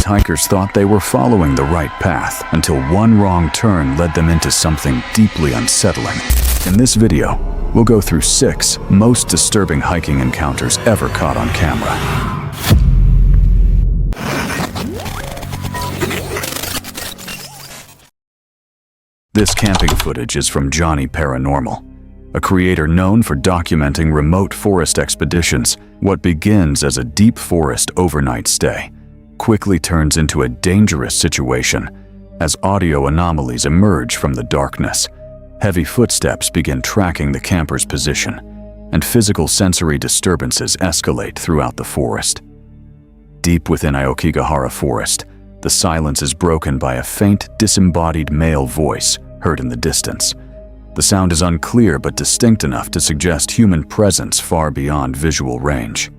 hikers thought they were following the right path until one wrong turn led them into something deeply unsettling. In this video, we'll go through 6 most disturbing hiking encounters ever caught on camera. This camping footage is from Johnny Paranormal, a creator known for documenting remote forest expeditions. What begins as a deep forest overnight stay quickly turns into a dangerous situation as audio anomalies emerge from the darkness. Heavy footsteps begin tracking the camper's position, and physical sensory disturbances escalate throughout the forest. Deep within Aokigahara Forest, the silence is broken by a faint, disembodied male voice heard in the distance. The sound is unclear but distinct enough to suggest human presence far beyond visual range.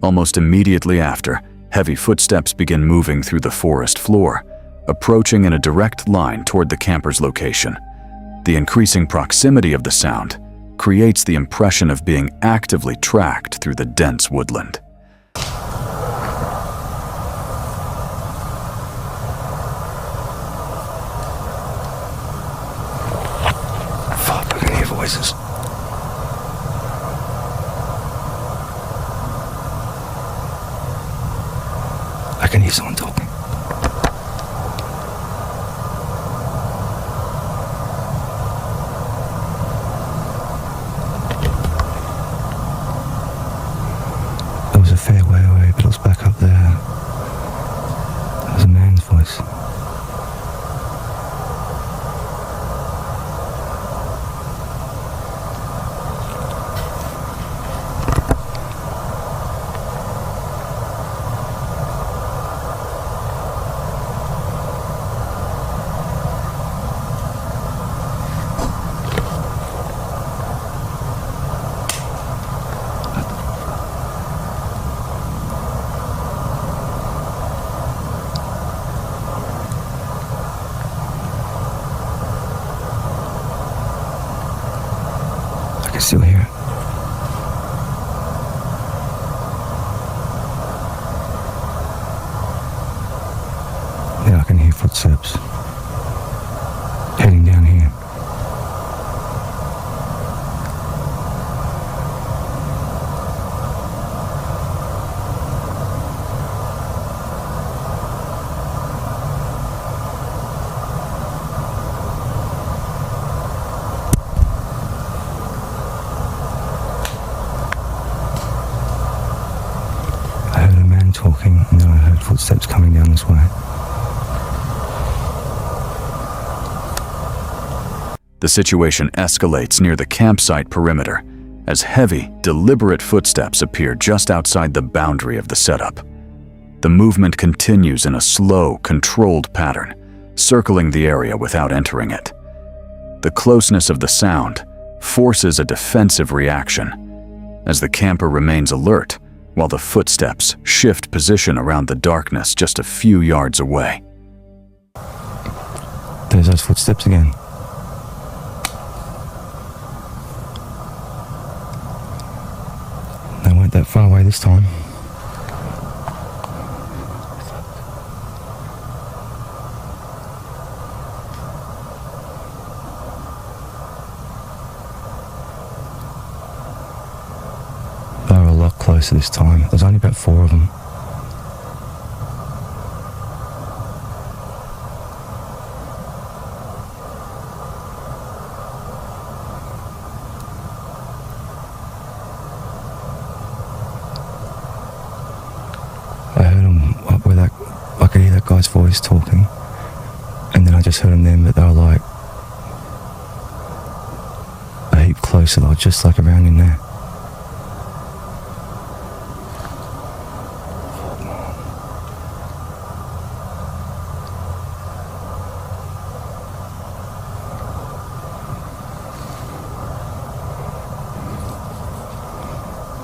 Almost immediately after, heavy footsteps begin moving through the forest floor, approaching in a direct line toward the camper's location. The increasing proximity of the sound creates the impression of being actively tracked through the dense woodland. Voices. I can hear someone talking. It was a fair way away, but it was back up there. It was a man's voice. I can still hear it. Yeah, I can hear footsteps heading down here. Talking, and then I heard footsteps coming down this way. The situation escalates near the campsite perimeter as heavy, deliberate footsteps appear just outside the boundary of the setup. The movement continues in a slow, controlled pattern, circling the area without entering it. The closeness of the sound forces a defensive reaction as the camper remains alert while the footsteps shift position around the darkness just a few yards away. There's those footsteps again. They weren't that far away this time. They were a lot closer this time. There's only about 4 of them. I heard them up where I could hear that guy's voice talking, and then I just heard them then, but they were like a heap closer. They were just like around in there.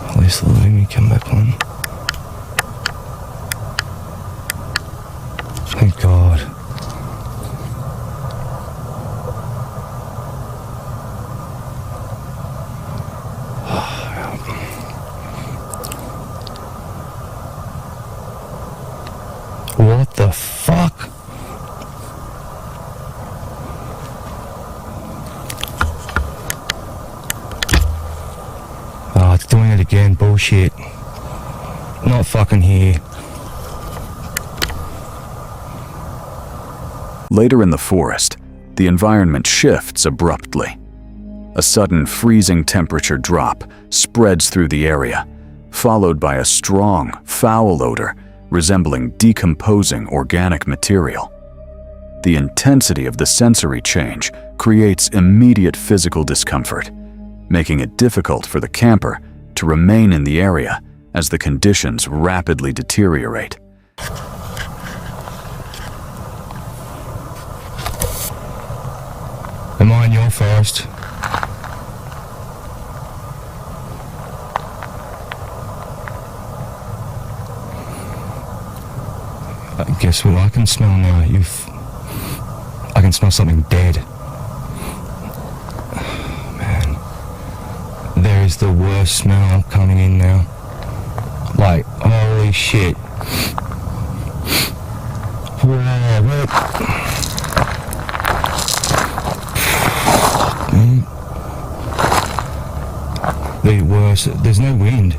At least let me come back on. Thank God. What the doing it again. Bullshit. Not fucking here. Later in the forest, the environment shifts abruptly. A sudden freezing temperature drop spreads through the area, followed by a strong, foul odor resembling decomposing organic material. The intensity of the sensory change creates immediate physical discomfort, making it difficult for the camper to remain in the area as the conditions rapidly deteriorate. Am I in your forest? Guess what I can smell now? I can smell something dead. Oh, man. There is the worst smell coming in now. Like, holy shit. The worst, there's no wind.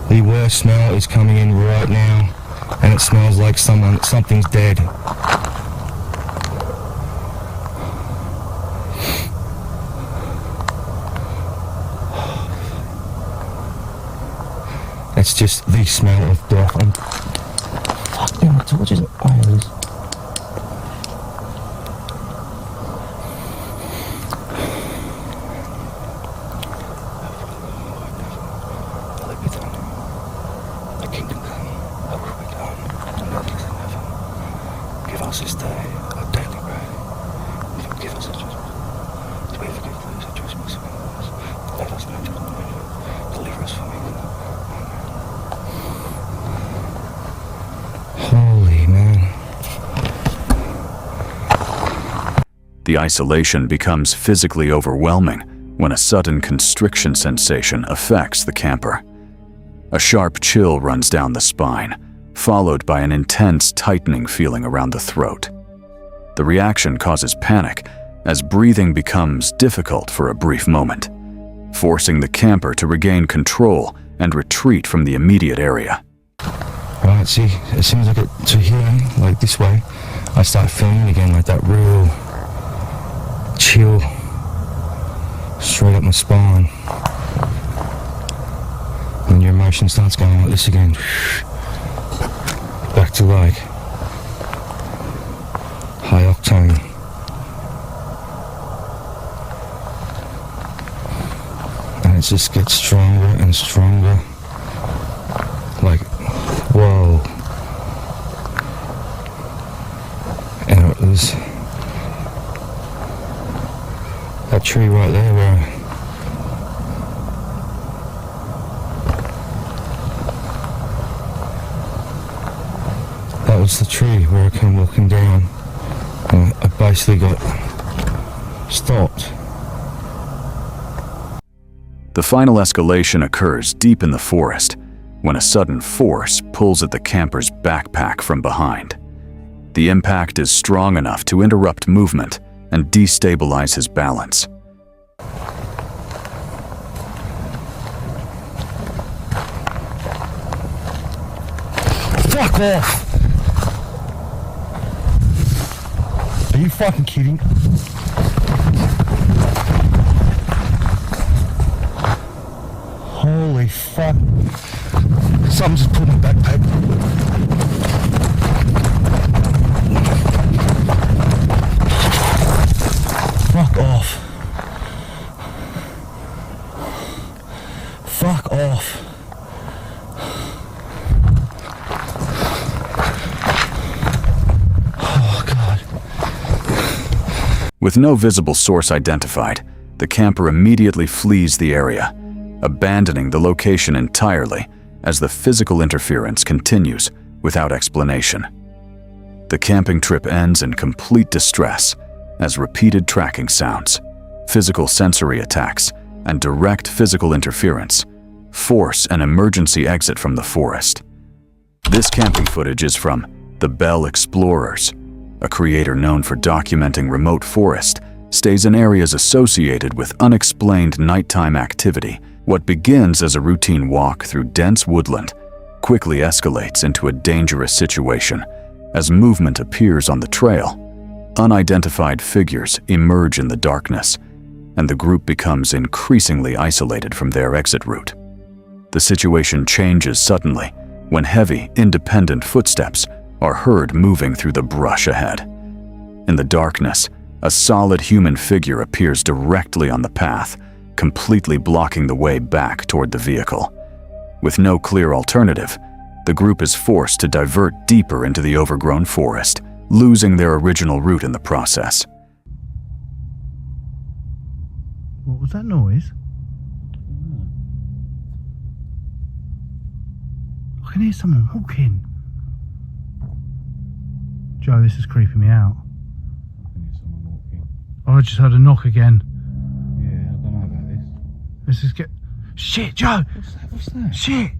The worst smell is coming in right now, and it smells like something's dead. It's just the smell of death. And fuck, damn, the torches are eyes. This day, our daily bread. Forgive us our trespasses, as we forgive those who trespass against us. Let us not deliver us from evil. Holy man. The isolation becomes physically overwhelming when a sudden constriction sensation affects the camper. A sharp chill runs down the spine, followed by an intense tightening feeling around the throat. The reaction causes panic as breathing becomes difficult for a brief moment, forcing the camper to regain control and retreat from the immediate area. Right, see, as soon as I get to here, like this way, I start feeling again like that real chill straight up my spine. And your emotion starts going like this again. Back to like high octane. And it just gets stronger and stronger. Like, whoa. And it was that tree right there where that was the tree where I came walking down, and I basically got stopped. The final escalation occurs deep in the forest when a sudden force pulls at the camper's backpack from behind. The impact is strong enough to interrupt movement and destabilize his balance. Fuck off! Are you fucking kidding? Holy fuck. Something just pulled my backpack. Fuck off. Fuck off. With no visible source identified, the camper immediately flees the area, abandoning the location entirely as the physical interference continues without explanation. The camping trip ends in complete distress as repeated tracking sounds, physical sensory attacks, and direct physical interference force an emergency exit from the forest. This camping footage is from The Bell Explorers. A creator known for documenting remote forest stays in areas associated with unexplained nighttime activity What begins as a routine walk through dense woodland quickly escalates into a dangerous situation as movement appears on the trail. Unidentified figures emerge in the darkness, and the group becomes increasingly isolated from their exit route. The situation changes suddenly when heavy, independent footsteps are heard moving through the brush ahead. In the darkness, a solid human figure appears directly on the path, completely blocking the way back toward the vehicle. With no clear alternative, the group is forced to divert deeper into the overgrown forest, losing their original route in the process. What was that noise? I can hear someone walking. Joe, this is creeping me out. I can hear someone walking. Oh, I just heard a knock again. Yeah, I don't know about this. This is get. Shit, Joe! What's that? What's that? Shit!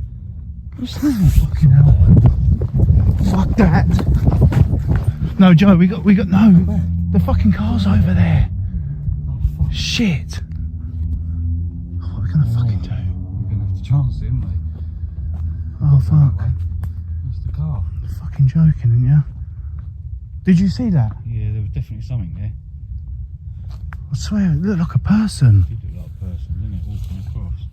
What's that? Fucking hell! Fuck that! No, Joe, we got no. The fucking car's over there. Oh, fuck. Shit! What are we gonna fucking do? We're gonna have to chance it, aren't we? Oh fuck! That's the car. You're fucking joking, aren't you? Did you see that? Yeah, there was definitely something there. I swear, it looked like a person. It did look like a person, didn't it? Walking across.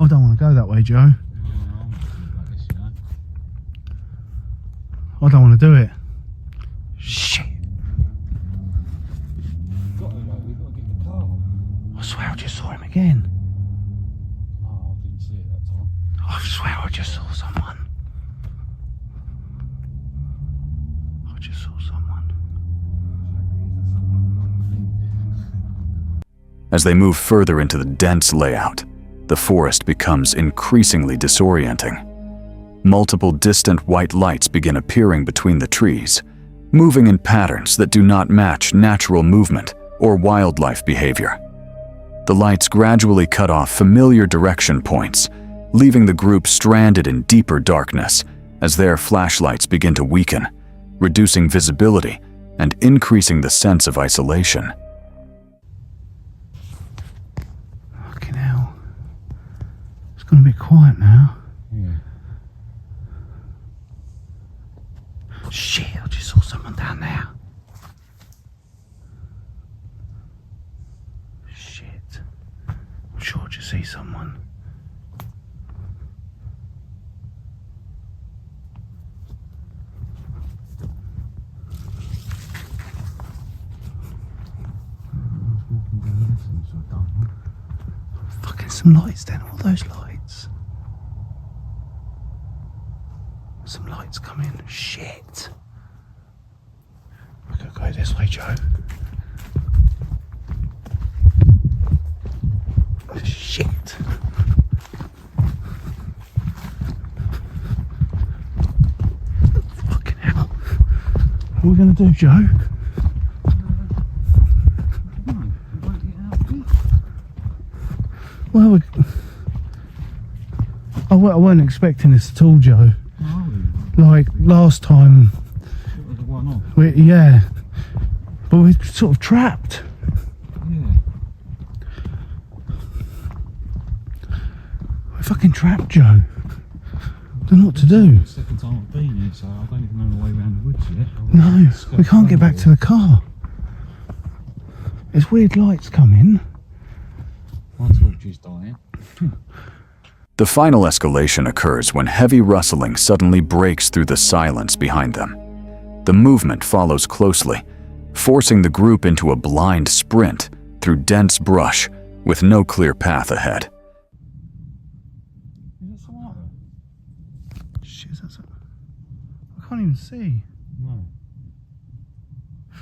I don't want to go that way, Joe. No, I'm not thinking about this, you know. I don't want to do it. Shit! We've got to go. We've got to get the car. I swear I just saw him again. Oh, I didn't see it that time. I swear I just saw someone. I just saw someone. As they move further into the dense layout, the forest becomes increasingly disorienting. Multiple distant white lights begin appearing between the trees, moving in patterns that do not match natural movement or wildlife behavior. The lights gradually cut off familiar direction points, leaving the group stranded in deeper darkness as their flashlights begin to weaken, reducing visibility and increasing the sense of isolation. Fucking hell. It's gonna be quiet now. Yeah. Shit, I just saw someone down there. Shit. I'm sure I just see someone. Fucking some lights then, all those lights. Some lights coming. Shit. We're gonna go this way, Joe. Shit. Fucking hell. What are we gonna do, Joe? Well, I weren't expecting this at all, Joe. Like last time, yeah, but we're sort of trapped. Yeah. We're fucking trapped, Joe. Don't know what to do. It's the second time I've been here, so I don't even know the way around the woods yet. No, we can't get back to the car. There's weird lights coming. My torch is dying. The final escalation occurs when heavy rustling suddenly breaks through the silence behind them. The movement follows closely, forcing the group into a blind sprint through dense brush with no clear path ahead. Is that someone out there? Shit, is that so? I can't even see. No.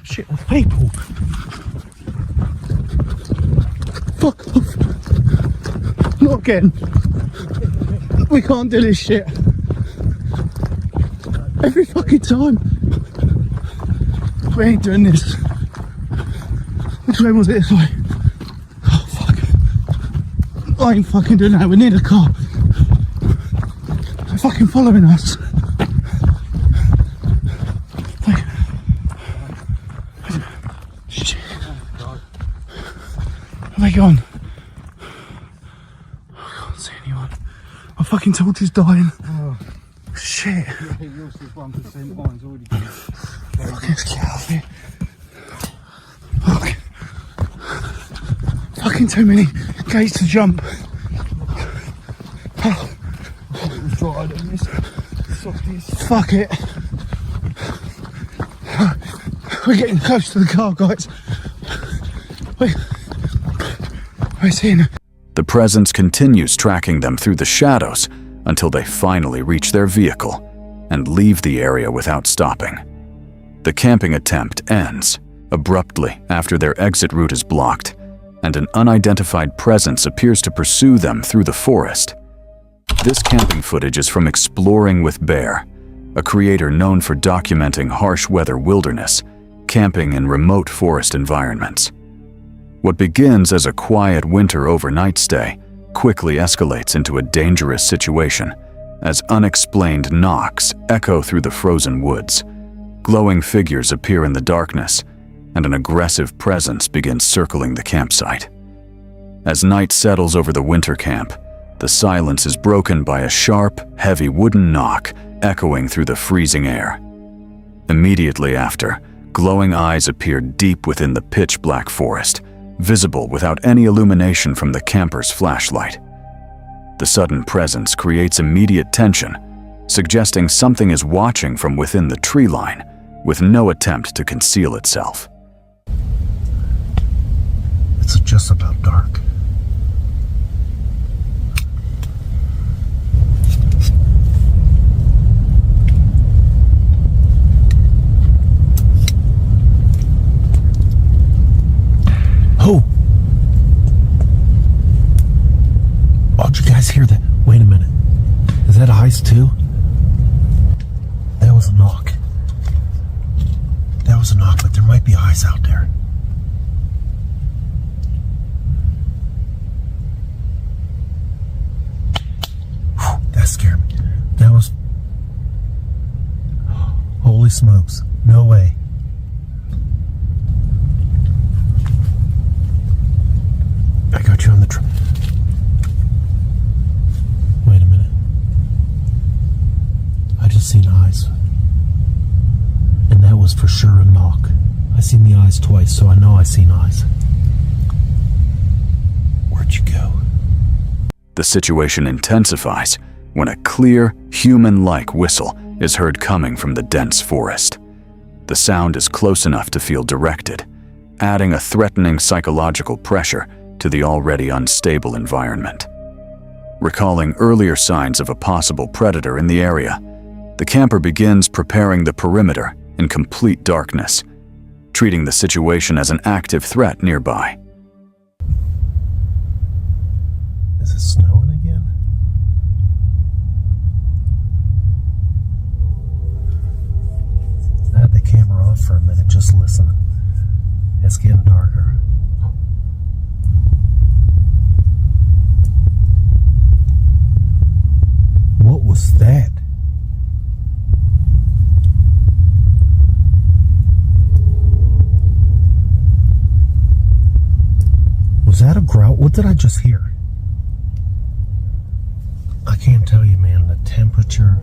Shit, there's people. Fuck off. Not again. We can't do this shit. Every fucking time. We ain't doing this. Which way was it? This way. Oh fuck. I ain't fucking doing that. We need a car. They're fucking following us. Shit. Where are they gone? fucking torch is dying. Shit. Yours is 1%, mine's already gone. Let's get out of here. Fuck. Fucking too many gates to jump. It was dried on this. Softies. Fuck it. We're getting close to the car, guys. We're seeing. The presence continues tracking them through the shadows until they finally reach their vehicle and leave the area without stopping. The camping attempt ends abruptly after their exit route is blocked, and an unidentified presence appears to pursue them through the forest. This camping footage is from Exploring with Bear, a creator known for documenting harsh weather wilderness, camping in remote forest environments. What begins as a quiet winter overnight stay quickly escalates into a dangerous situation as unexplained knocks echo through the frozen woods. Glowing figures appear in the darkness, and an aggressive presence begins circling the campsite. As night settles over the winter camp, the silence is broken by a sharp, heavy wooden knock echoing through the freezing air. Immediately after, glowing eyes appear deep within the pitch-black forest, visible without any illumination from the camper's flashlight. The sudden presence creates immediate tension, suggesting something is watching from within the tree line, with no attempt to conceal itself. It's just about dark. Oh! Oh, did you guys hear that? Wait a minute. Is that eyes too? That was a knock. That was a knock, but there might be eyes out there. Whew, that scared me. That was... Holy smokes. No way. I got you on the Wait a minute. I just seen eyes. And that was for sure a knock. I seen the eyes twice, so I know I seen eyes. Where'd you go? The situation intensifies when a clear, human-like whistle is heard coming from the dense forest. The sound is close enough to feel directed, adding a threatening psychological pressure to the already unstable environment. Recalling earlier signs of a possible predator in the area, the camper begins preparing the perimeter in complete darkness, treating the situation as an active threat nearby. Is it snowing again? I had the camera off for a minute just listening. It's getting darker. What was that? Was that a growl? What did I just hear? I can't tell you, man. The temperature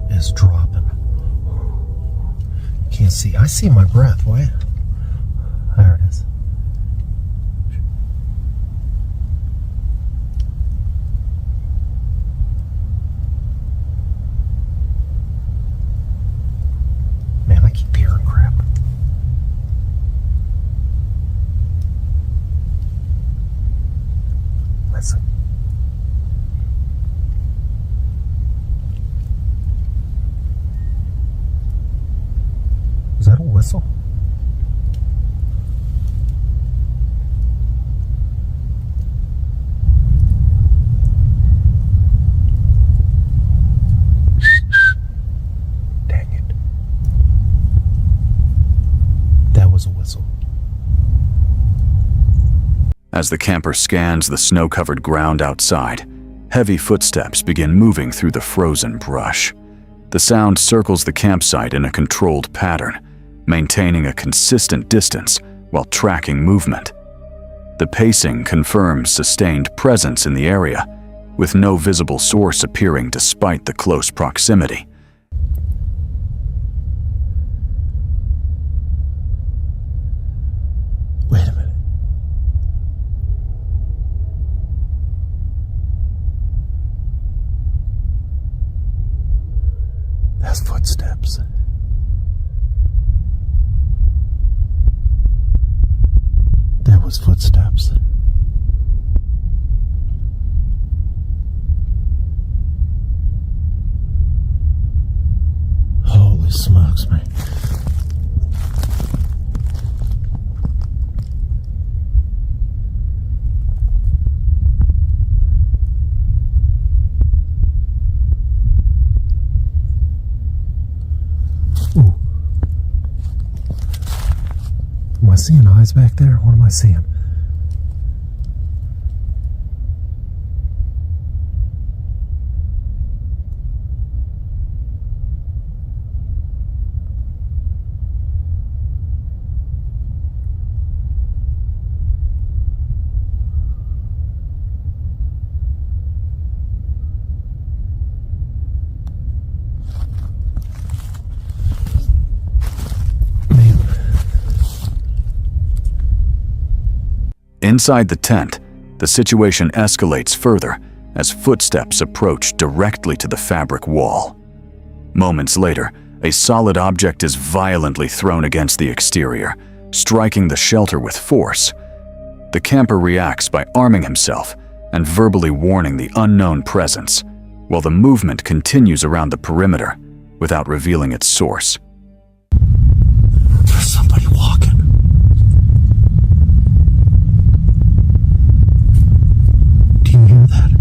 is dropping. Can't see. I see my breath. Why? There it is. Man, I keep hearing crap. Listen. Is that a whistle? Dang it. That was a whistle. As the camper scans the snow-covered ground outside, heavy footsteps begin moving through the frozen brush. The sound circles the campsite in a controlled pattern, maintaining a consistent distance while tracking movement. The pacing confirms sustained presence in the area, with no visible source appearing despite the close proximity. Wait a minute. That's footsteps. That was footsteps. Holy smokes, man. Ooh. Am I seeing eyes back there? What am I seeing? Inside the tent, the situation escalates further as footsteps approach directly to the fabric wall. Moments later, a solid object is violently thrown against the exterior, striking the shelter with force. The camper reacts by arming himself and verbally warning the unknown presence, while the movement continues around the perimeter without revealing its source. There's somebody walking. Do you hear that?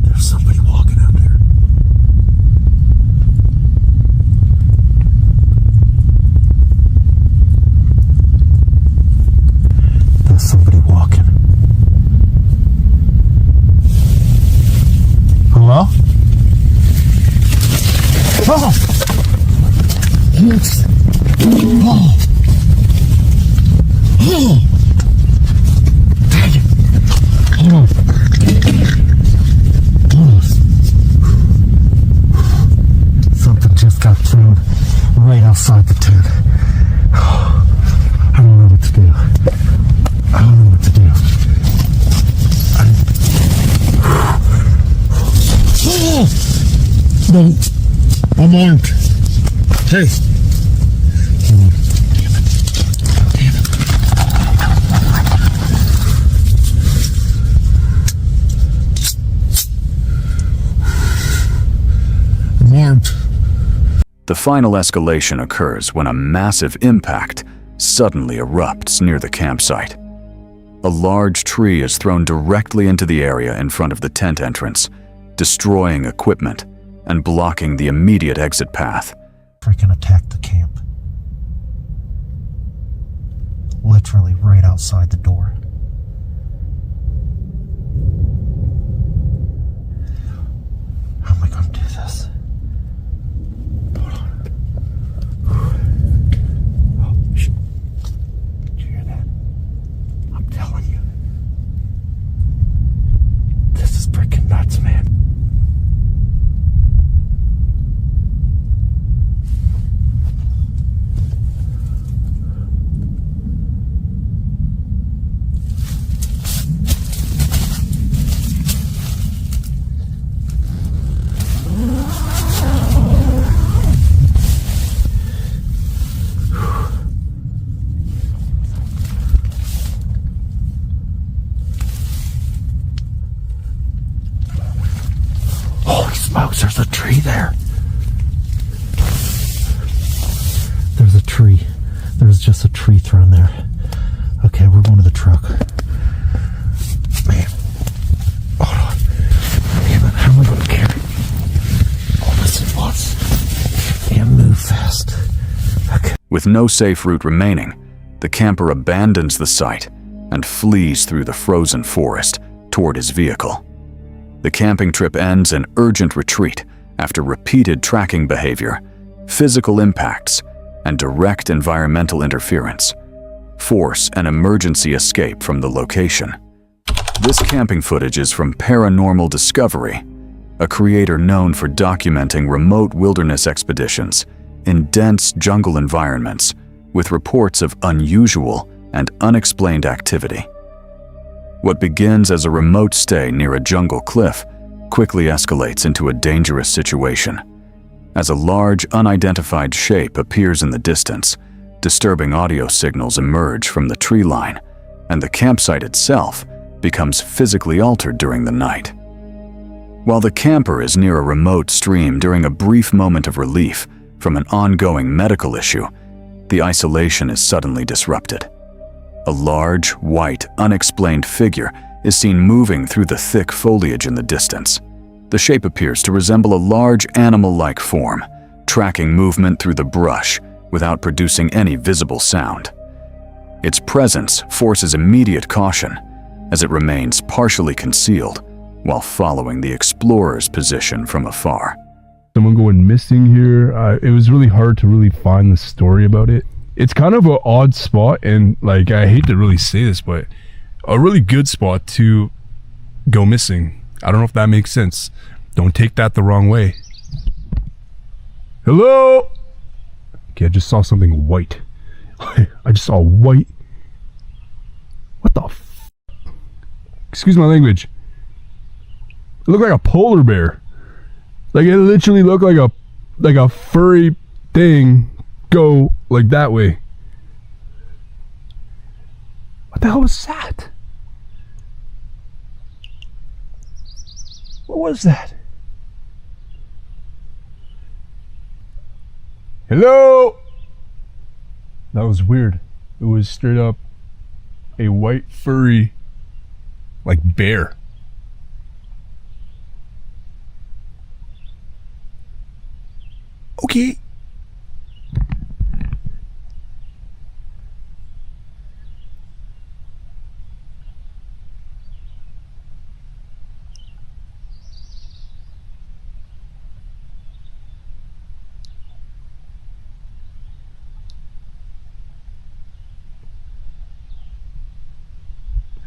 There's somebody walking out there. There's somebody walking. Hello? Oh! Yes. Oh! Oh! Dang it! Hold on. Hold on. Something just got thrown right outside the tent. I don't know what to do. I don't know what to do. No, I'm armed. Hey. Damn it. Damn it. I'm armed. The final escalation occurs when a massive impact suddenly erupts near the campsite. A large tree is thrown directly into the area in front of the tent entrance, destroying equipment and blocking the immediate exit path. Freaking attacked the camp. Literally right outside the door. How am I going to do this? Hold on. Oh, shit. Did you hear that? I'm telling you. This is freaking nuts, man. Holy smokes, there's a tree there. There's a tree. There's just a tree thrown there. Okay, we're going to the truck. Man. Hold on. Damn it, how am I going to carry all this at once? And move fast. Okay. With no safe route remaining, the camper abandons the site and flees through the frozen forest toward his vehicle. The camping trip ends in urgent retreat after repeated tracking behavior, physical impacts, and direct environmental interference, force an emergency escape from the location. This camping footage is from Paranormal Discovery, a creator known for documenting remote wilderness expeditions in dense jungle environments with reports of unusual and unexplained activity. What begins as a remote stay near a jungle cliff quickly escalates into a dangerous situation, as a large, unidentified shape appears in the distance. Disturbing audio signals emerge from the tree line, and the campsite itself becomes physically altered during the night. While the camper is near a remote stream during a brief moment of relief from an ongoing medical issue, the isolation is suddenly disrupted. A large, white, unexplained figure is seen moving through the thick foliage in the distance. The shape appears to resemble a large animal-like form, tracking movement through the brush without producing any visible sound. Its presence forces immediate caution, as it remains partially concealed while following the explorer's position from afar. Someone going missing here. It was really hard to really find the story about it. It's kind of an odd spot, and like, I hate to really say this, but a really good spot to go missing. I don't know if that makes sense. Don't take that the wrong way. Hello? Okay, I just saw something white. I just saw white. What the f? Excuse my language. It looked like a polar bear. Like, it literally looked like a furry thing go like that way. What the hell was that? What was that? Hello? That was weird. It was straight up a white furry, like, bear. Okay.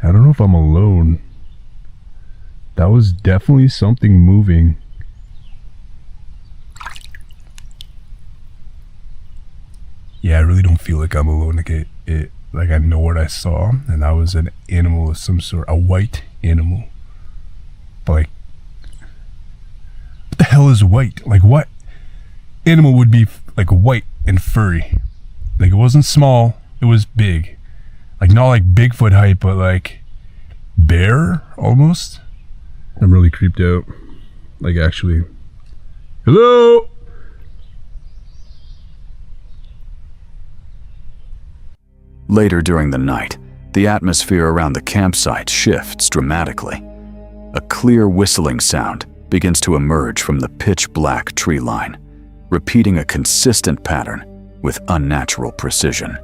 I don't know if I'm alone. That was definitely something moving. Yeah, I really don't feel like I'm alone. Like I know what I saw, and that was an animal of some sort, a white animal. But like, what the hell is white? Like, what animal would be like white and furry? Like, it wasn't small, it was big. Like, not like Bigfoot height, but like bear almost. I'm really creeped out. Like, actually. Hello? Later during the night, the atmosphere around the campsite shifts dramatically. A clear whistling sound begins to emerge from the pitch-black tree line, repeating a consistent pattern with unnatural precision.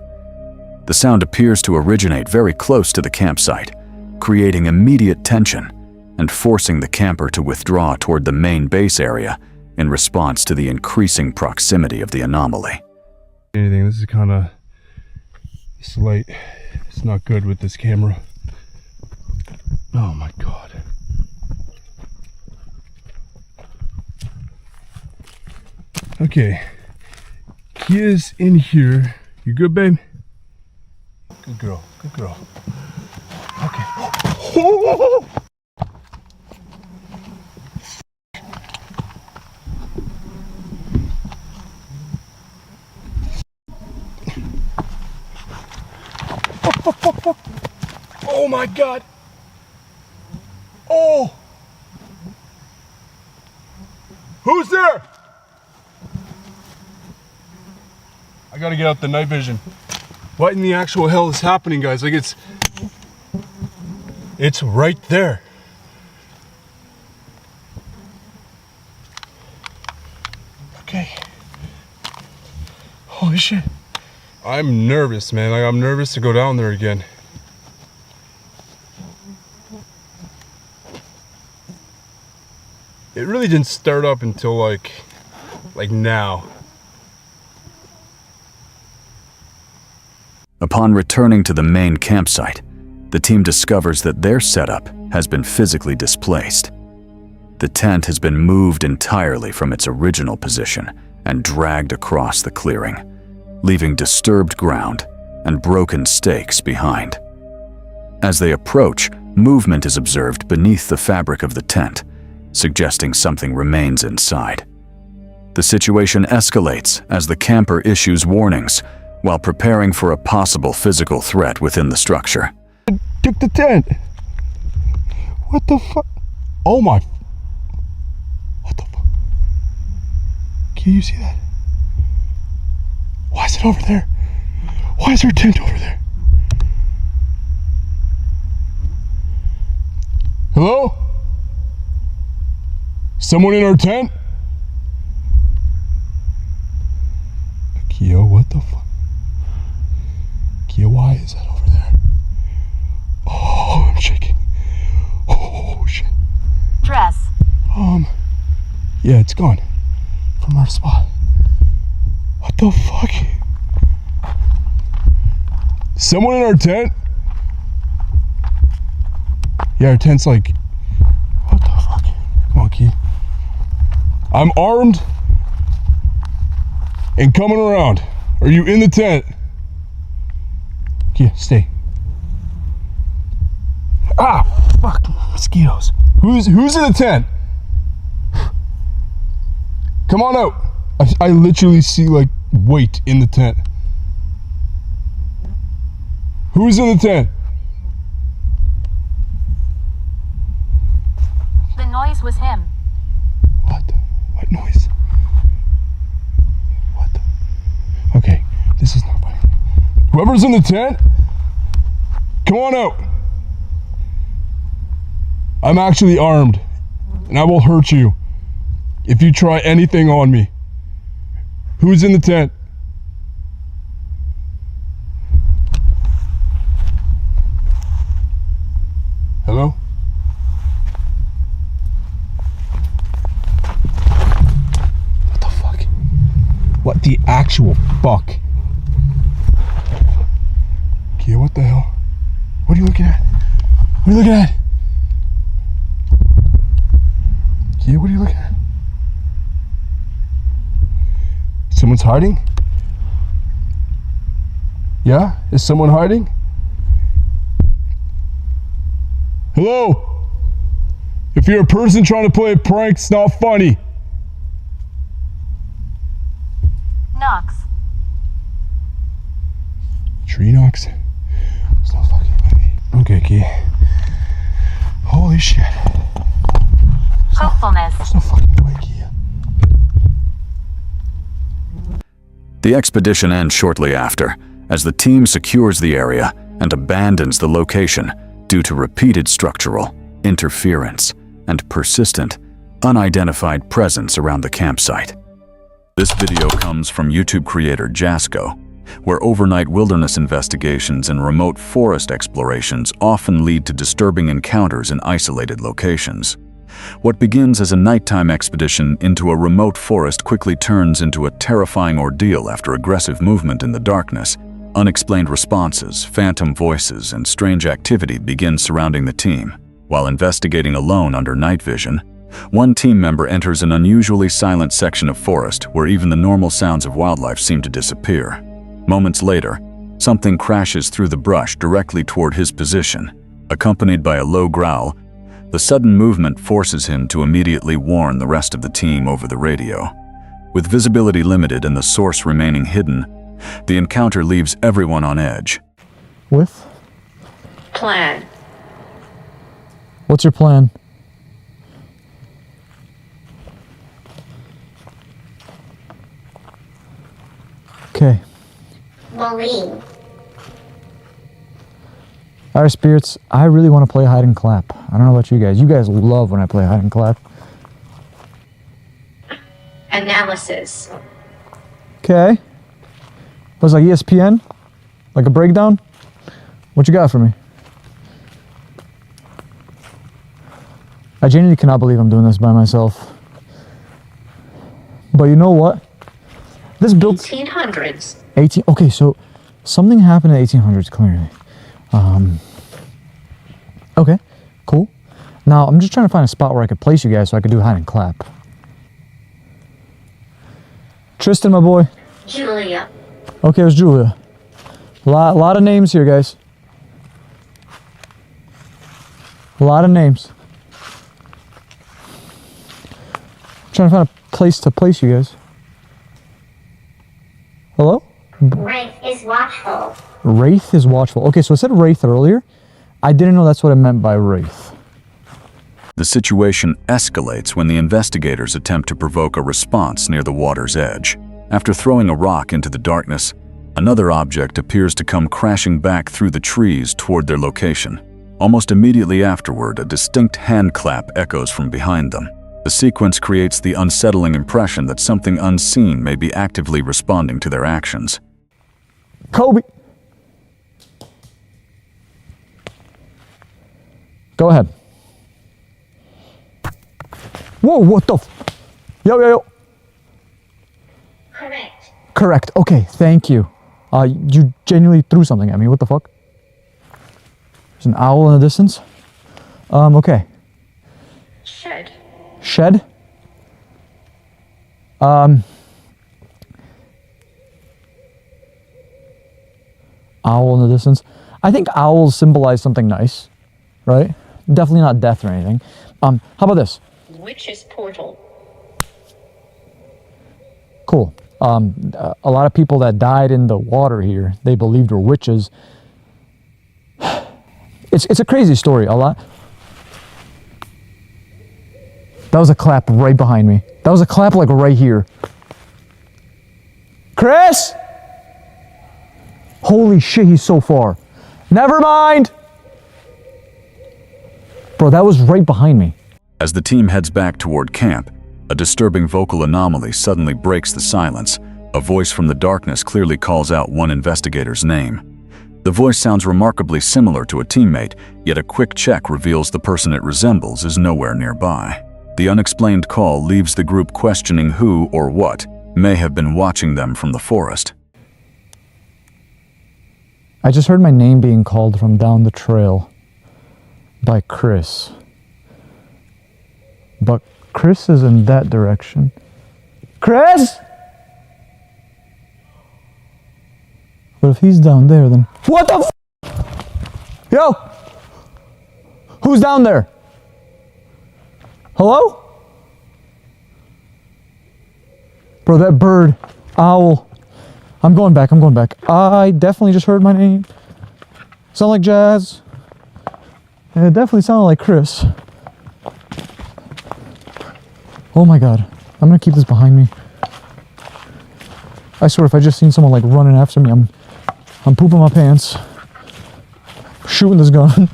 The sound appears to originate very close to the campsite, creating immediate tension and forcing the camper to withdraw toward the main base area in response to the increasing proximity of the anomaly. This is kind of... This light, it's not good with this camera. Oh my god. Okay. Kia's in here. You good, babe? Good girl, good girl. Okay. Oh my god. Oh. Who's there? I gotta get out the night vision. What in the actual hell is happening, guys? Like, it's right there. Okay. Holy shit. I'm nervous, man. Like, I'm nervous to go down there again. It really didn't start up until like now. Upon returning to the main campsite, the team discovers that their setup has been physically displaced. The tent has been moved entirely from its original position and dragged across the clearing, leaving disturbed ground and broken stakes behind. As they approach, movement is observed beneath the fabric of the tent, suggesting something remains inside. The situation escalates as the camper issues warnings while preparing for a possible physical threat within the structure. Took the tent. What the fuck? Oh my. What the fuck? Can you see that? Why is it over there? Why is there a tent over there? Hello? Someone in our tent? Kia, what the fuck? Kia, why is that over there? Oh, I'm shaking. Oh, shit. Dress. Yeah, it's gone from our spot. What the fuck? Someone in our tent? Yeah, our tent's like, what the fuck? Come on, Key. I'm armed and coming around. Are you in the tent? Key, stay. Ah, fuck, mosquitoes. Who's in the tent? Come on out. I literally see like weight in the tent. Who's in the tent? The noise was him. What noise? What the? Okay, this is not funny. Whoever's in the tent, come on out. I'm actually armed, and I will hurt you if you try anything on me. Who's in the tent? Hello? What the fuck? What the actual fuck? Kia, what the hell? What are you looking at? What are you looking at? Kia, what are you looking at? Someone's hiding? Yeah? Is someone hiding? Hello? If you're a person trying to play a prank, it's not funny. Knox. Tree knocks. It's not fucking funny. Okay, Key. Holy shit. Hopefulness. It's not fucking way, Key. The expedition ends shortly after, as the team secures the area and abandons the location due to repeated structural interference and persistent, unidentified presence around the campsite. This video comes from YouTube creator Jasco, where overnight wilderness investigations and remote forest explorations often lead to disturbing encounters in isolated locations. What begins as a nighttime expedition into a remote forest quickly turns into a terrifying ordeal after aggressive movement in the darkness. Unexplained responses, phantom voices, and strange activity begin surrounding the team. While investigating alone under night vision, one team member enters an unusually silent section of forest where even the normal sounds of wildlife seem to disappear. Moments later, something crashes through the brush directly toward his position. Accompanied by a low growl, the sudden movement forces him to immediately warn the rest of the team over the radio. With visibility limited and the source remaining hidden, the encounter leaves everyone on edge. With? Plan. What's your plan? Okay. Maureen. Alright, spirits, I really want to play hide and clap. I don't know about you guys. You guys love when I play hide and clap. Analysis. Okay. Was like ESPN? Like a breakdown? What you got for me? I genuinely cannot believe I'm doing this by myself. But you know what? This built 1800s. 18. Okay, so Something happened in the 1800s, clearly. Okay, cool. Now, I'm just trying to find a spot where I could place you guys so I could do hide and clap. Tristan, my boy. Julia. Okay, it was Julia. A lot of names here, guys. A lot of names. I'm trying to find a place to place you guys. Hello? Wraith is watchful. Wraith is watchful. Okay, so it said Wraith earlier. I didn't know that's what it meant by Wraith. The situation escalates when the investigators attempt to provoke a response near the water's edge. After throwing a rock into the darkness, another object appears to come crashing back through the trees toward their location. Almost immediately afterward, a distinct hand clap echoes from behind them. The sequence creates the unsettling impression that something unseen may be actively responding to their actions. Kobe! Go ahead. Whoa, what the Yo. Correct. Correct. Okay, thank you. You genuinely threw something at me. What the fuck? There's an owl in the distance. Okay. Should. Shed? Owl in the distance. I think owls symbolize something nice, right? Definitely not death or anything. How about this? Witch's portal. Cool. A lot of people that died in the water here, they believed were witches. It's a crazy story. A lot. That was a clap right behind me. That was a clap like right here. Chris! Holy shit, he's so far. Never mind! Bro, that was right behind me. As the team heads back toward camp, a disturbing vocal anomaly suddenly breaks the silence. A voice from the darkness clearly calls out one investigator's name. The voice sounds remarkably similar to a teammate, yet a quick check reveals the person it resembles is nowhere nearby. The unexplained call leaves the group questioning who or what may have been watching them from the forest. I just heard my name being called from down the trail by Chris. But Chris is in that direction. Chris! But if he's down there, then... What the f***? Yo! Who's down there? Hello? Bro, that bird, owl. I'm going back. I definitely just heard my name. Sound like Jazz. And it definitely sounded like Chris. Oh my god. I'm gonna keep this behind me. I swear if I just seen someone like running after me, I'm pooping my pants. Shooting this gun.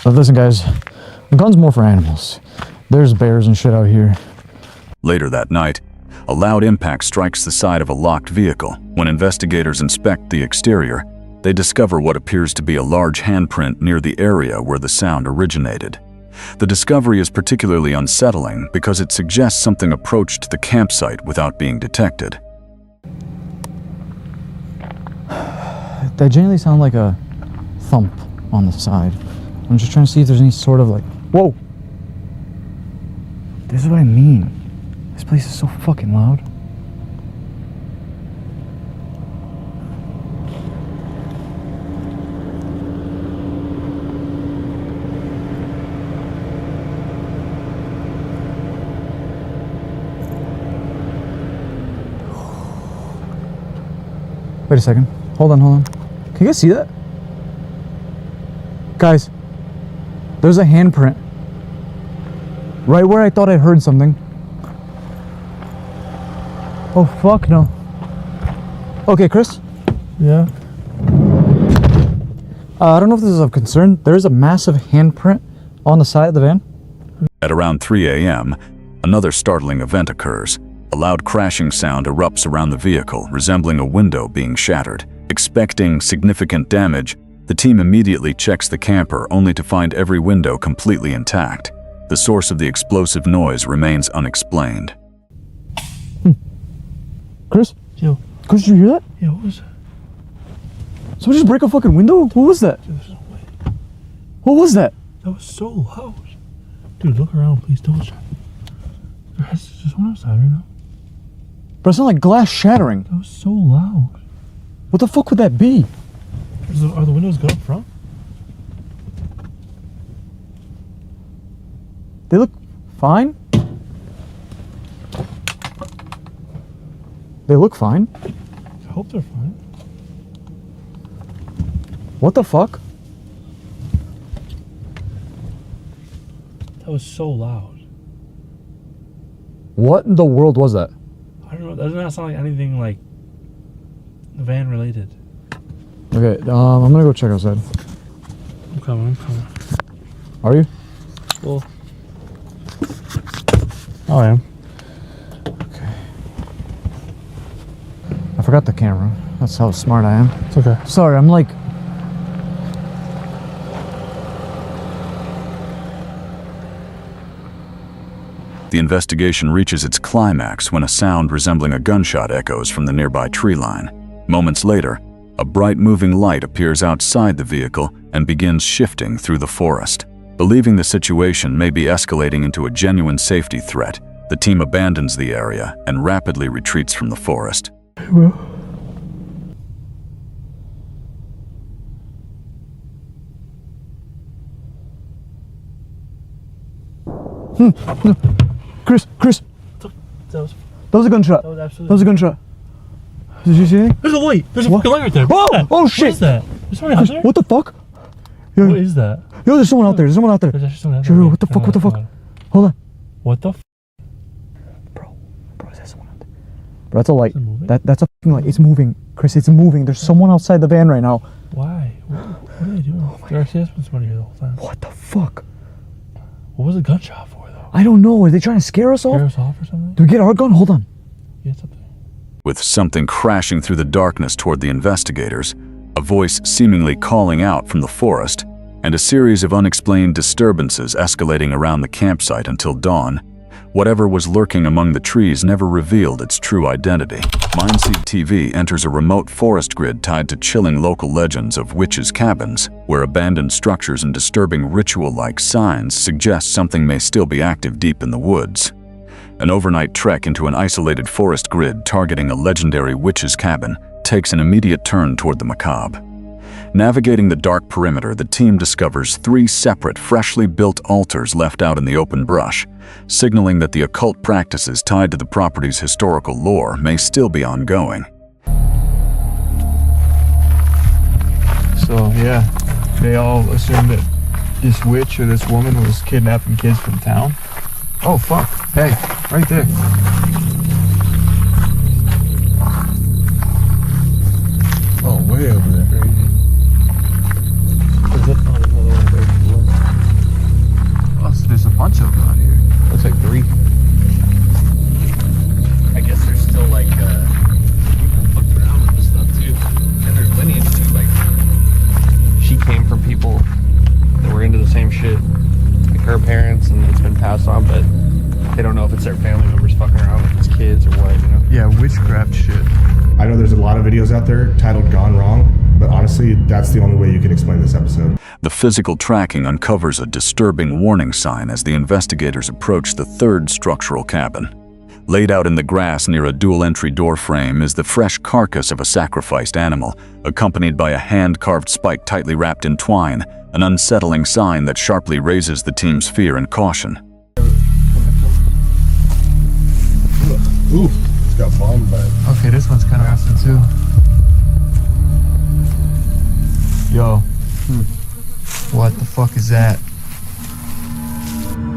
But listen guys, the gun's more for animals. There's bears and shit out here. Later that night, a loud impact strikes the side of a locked vehicle. When investigators inspect the exterior, they discover what appears to be a large handprint near the area where the sound originated. The discovery is particularly unsettling because it suggests something approached the campsite without being detected. That genuinely sound like a thump on the side. I'm just trying to see if there's any sort of like, whoa! This is what I mean. This place is so fucking loud. Wait a second. Hold on. Can you guys see that? Guys, there's a handprint. Right where I thought I heard something. Oh, fuck no. Okay, Chris? Yeah. I don't know if this is of concern. There's a massive handprint on the side of the van. At around 3 a.m., another startling event occurs. A loud crashing sound erupts around the vehicle, resembling a window being shattered. Expecting significant damage, the team immediately checks the camper only to find every window completely intact. The source of the explosive noise remains unexplained. Chris? Yo. Chris, did you hear that? Yeah, what was that? Somebody just break a fucking window? What was that? Dude, there's no way. What was that? That was so loud. Dude, look around, please. Don't. There's just one outside right now. Bro, it sounded like glass shattering. That was so loud. What the fuck would that be? Are the windows good up front? They look fine. They look fine. I hope they're fine. What the fuck? That was so loud. What in the world was that? I don't know. That does not sound like anything like van related. Okay, I'm gonna go check outside. I'm coming. Are you? Well, I am. Okay. I forgot the camera. That's how smart I am. It's okay. Sorry, I'm like... The investigation reaches its climax when a sound resembling a gunshot echoes from the nearby tree line. Moments later, a bright moving light appears outside the vehicle and begins shifting through the forest. Believing the situation may be escalating into a genuine safety threat, the team abandons the area and rapidly retreats from the forest. Chris! That was a gunshot. was absolutely. That was a gunshot. Did you see anything? There's a light. There's a What? fucking light right there. Whoa! What is that? Oh, shit. What is that? There's somebody out there? What the fuck? Yo, What is that? yo, there's someone out there. There's someone out there. There's actually someone out Yo, there. what the fuck? What the fuck? Hold on. What the f? Bro, there's someone out there. Bro, that's a light. Is it moving? That's a fucking light. It's moving. Chris, it's moving. There's someone outside the van right now. Why? What are they doing? There actually has been somebody here the whole time. What the fuck? What was the gunshot for, though? I don't know. Are they trying to scare us Scare off? us off or something? Do we get our gun? Hold on. Yeah, something. With something crashing through the darkness toward the investigators, a voice seemingly calling out from the forest, and a series of unexplained disturbances escalating around the campsite until dawn, whatever was lurking among the trees never revealed its true identity. MindSeed TV enters a remote forest grid tied to chilling local legends of witches' cabins, where abandoned structures and disturbing ritual-like signs suggest something may still be active deep in the woods. An overnight trek into an isolated forest grid targeting a legendary witch's cabin takes an immediate turn toward the macabre. Navigating the dark perimeter, the team discovers 3 separate, freshly built altars left out in the open brush, signaling that the occult practices tied to the property's historical lore may still be ongoing. So, yeah, they all assumed that this witch or this woman was kidnapping kids from town. Oh, fuck. Hey, right there. Oh, way over there. Oh, so there's a bunch of them out here. Looks like 3. I guess there's still like people fucked around with this stuff too. And there's lineage too. Like she came from people that were into the same shit, like her parents, and it's been passed on. But they don't know if it's their family members fucking around, if it's kids or what. You know? Yeah, witchcraft shit. I know there's a lot of videos out there titled Gone Wrong, but honestly, that's the only way you can explain this episode. The physical tracking uncovers a disturbing warning sign as the investigators approach the 3rd structural cabin. Laid out in the grass near a dual-entry door frame is the fresh carcass of a sacrificed animal, accompanied by a hand-carved spike tightly wrapped in twine, an unsettling sign that sharply raises the team's fear and caution. Ooh, it's got bombed by it. Okay, this one's kind of awesome too. Yo, what the fuck is that?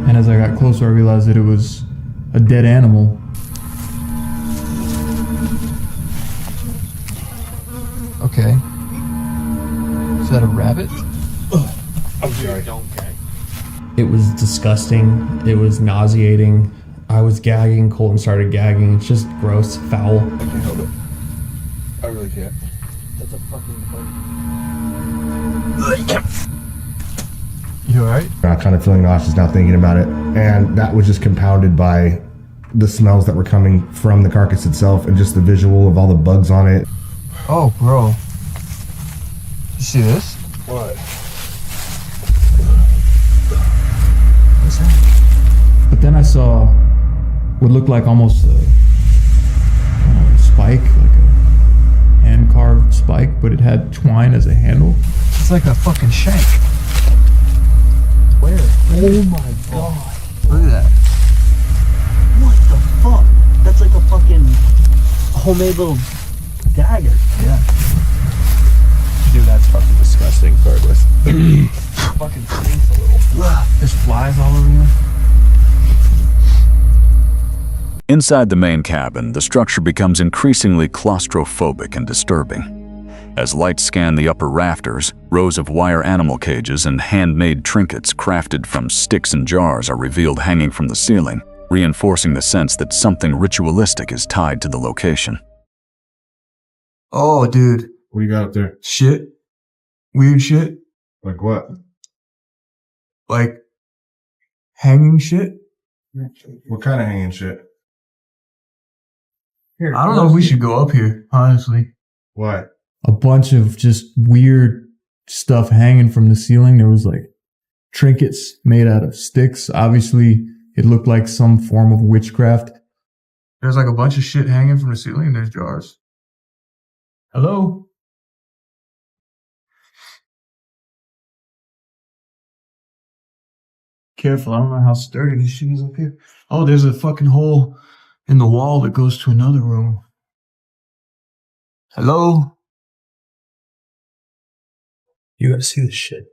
And as I got closer, I realized that it was a dead animal. Okay. Is that a rabbit? I'm sorry. it was disgusting. It was nauseating. I was gagging. Colton started gagging. It's just gross, foul. I can't help it. I really can't. That's a fucking You alright? I'm kind of feeling nauseous now thinking about it. And that was just compounded by the smells that were coming from the carcass itself and just the visual of all the bugs on it. Oh, bro. You see this? What? What's that? But then I saw what looked like almost a spike, like a hand-carved spike, but it had twine as a handle. It's like a fucking shank. Where? Oh my god. Look at that. What the fuck? That's like a fucking homemade little dagger. Yeah. Dude, that's fucking disgusting, regardless. Fucking stinks a little. There's flies all over you. Inside the main cabin, the structure becomes increasingly claustrophobic and disturbing. As lights scan the upper rafters, rows of wire animal cages and handmade trinkets crafted from sticks and jars are revealed hanging from the ceiling, reinforcing the sense that something ritualistic is tied to the location. Oh, dude. What do you got up there? Shit. Weird shit. Like what? Like hanging shit. What kind of hanging shit? Here, I don't know if we should go up here, honestly. Why? A bunch of just weird stuff hanging from the ceiling. There was like trinkets made out of sticks. Obviously, it looked like some form of witchcraft. There's like a bunch of shit hanging from the ceiling and there's jars. Hello? Careful, I don't know how sturdy this shit is up here. Oh, there's a fucking hole in the wall that goes to another room. Hello? You gotta see this shit.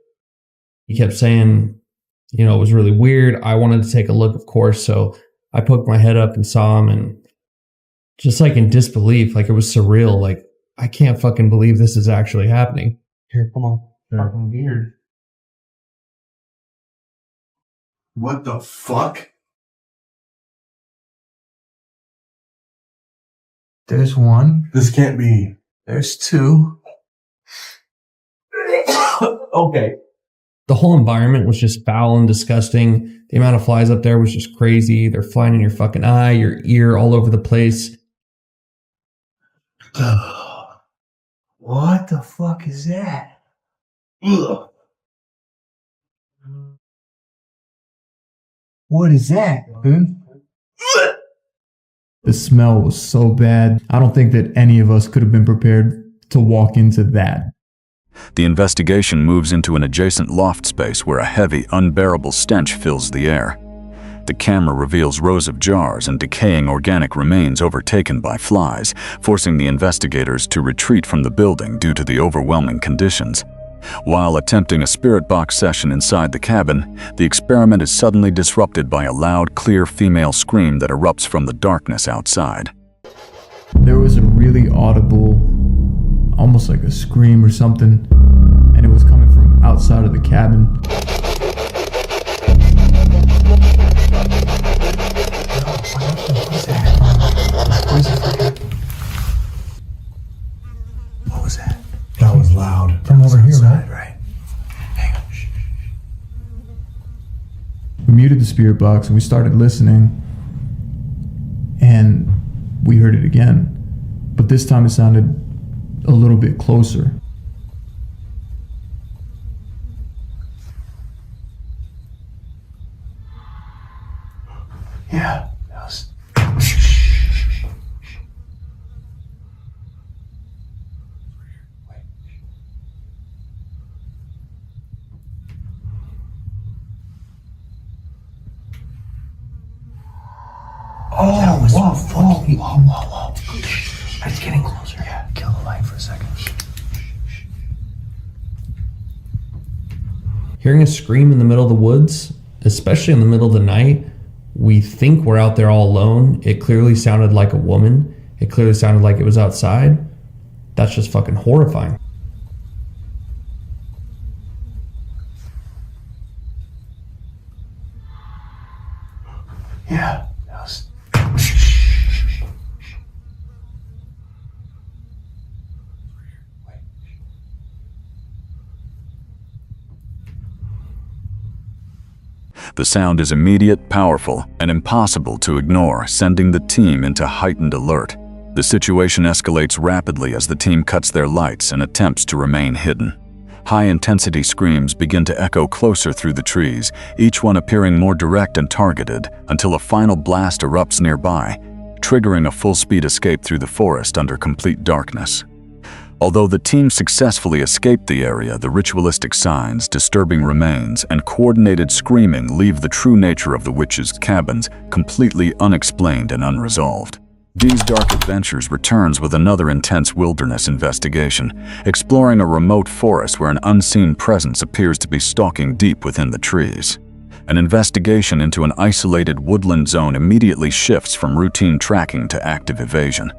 He kept saying, you know, it was really weird. I wanted to take a look, of course. So I poked my head up and saw him, and just like in disbelief, like it was surreal. Like, I can't fucking believe this is actually happening. Here, come on. Fucking weird. What the fuck? There's one. This can't be. There's two. Okay. The whole environment was just foul and disgusting. The amount of flies up there was just crazy. They're flying in your fucking eye, your ear, all over the place. What the fuck is that? Ugh. What is that, dude? The smell was so bad. I don't think that any of us could have been prepared to walk into that. The investigation moves into an adjacent loft space where a heavy, unbearable stench fills the air. The camera reveals rows of jars and decaying organic remains overtaken by flies, forcing the investigators to retreat from the building due to the overwhelming conditions. While attempting a spirit box session inside the cabin, the experiment is suddenly disrupted by a loud, clear female scream that erupts from the darkness outside. There was a really audible, almost like a scream or something, and it was coming from outside of the cabin. What was that? That was loud. From over here, outside, right? Hang on. Shh. We muted the spirit box and we started listening, and we heard it again, but this time it sounded a little bit closer. Yeah. That was... Oh, whoa. It's getting closer. Yeah, kill the light for a second. Hearing a scream in the middle of the woods, especially in the middle of the night, we think we're out there all alone. It clearly sounded like a woman. It clearly sounded like it was outside. That's just fucking horrifying. Yeah. That was... The sound is immediate, powerful, and impossible to ignore, sending the team into heightened alert. The situation escalates rapidly as the team cuts their lights and attempts to remain hidden. High-intensity screams begin to echo closer through the trees, each one appearing more direct and targeted, until a final blast erupts nearby, triggering a full-speed escape through the forest under complete darkness. Although the team successfully escaped the area, the ritualistic signs, disturbing remains, and coordinated screaming leave the true nature of the witches' cabins completely unexplained and unresolved. Dee's Dark Adventures returns with another intense wilderness investigation, exploring a remote forest where an unseen presence appears to be stalking deep within the trees. An investigation into an isolated woodland zone immediately shifts from routine tracking to active evasion.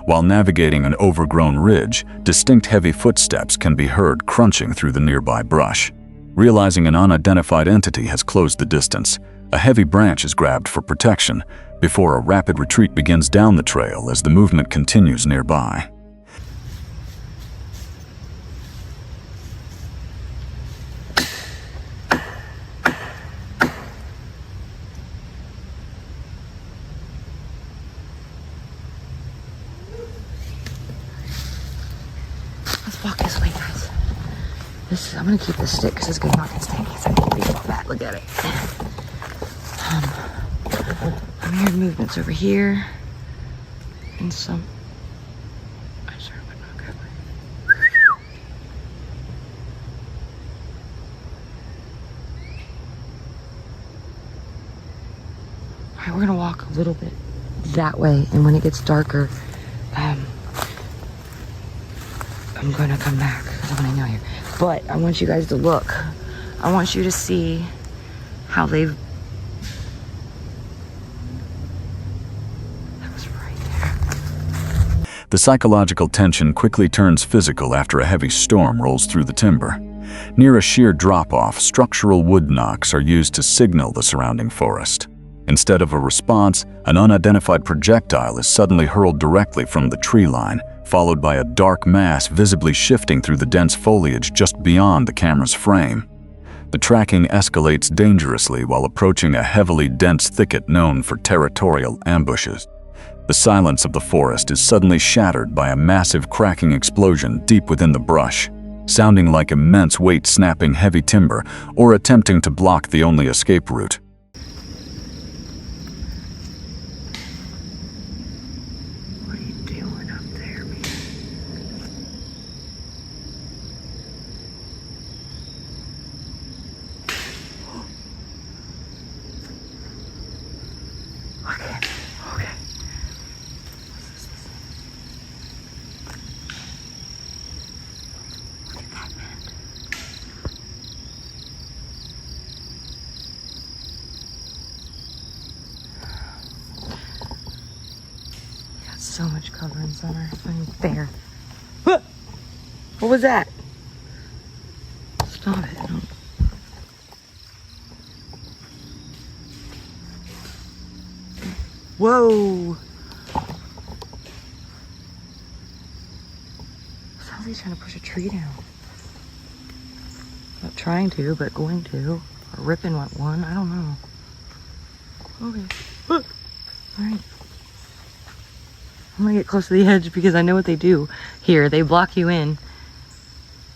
While navigating an overgrown ridge, distinct heavy footsteps can be heard crunching through the nearby brush. Realizing an unidentified entity has closed the distance, a heavy branch is grabbed for protection, before a rapid retreat begins down the trail as the movement continues nearby. Let's walk this way, guys. I'm gonna keep this stick because it's good. Not gonna stay because I can reach all that. Look at it. I'm hearing movements over here and some. I sure would not go. All right, we're gonna walk a little bit that way, and when it gets darker, I'm gonna come back because I'm gonna know here. But I want you guys to look. I want you to see how they've. That was right there. The psychological tension quickly turns physical after a heavy storm rolls through the timber. Near a sheer drop-off, structural wood knocks are used to signal the surrounding forest. Instead of a response, an unidentified projectile is suddenly hurled directly from the tree line, followed by a dark mass visibly shifting through the dense foliage just beyond the camera's frame. The tracking escalates dangerously while approaching a heavily dense thicket known for territorial ambushes. The silence of the forest is suddenly shattered by a massive cracking explosion deep within the brush, sounding like immense weight snapping heavy timber or attempting to block the only escape route. So much cover in summer. It's not even fair. What was that? Stop it. No. Whoa. Sounds like he's trying to push a tree down. Not trying to, but going to. Or ripping one. I don't know. Okay. All right. I'm gonna get close to the edge because I know what they do here. They block you in.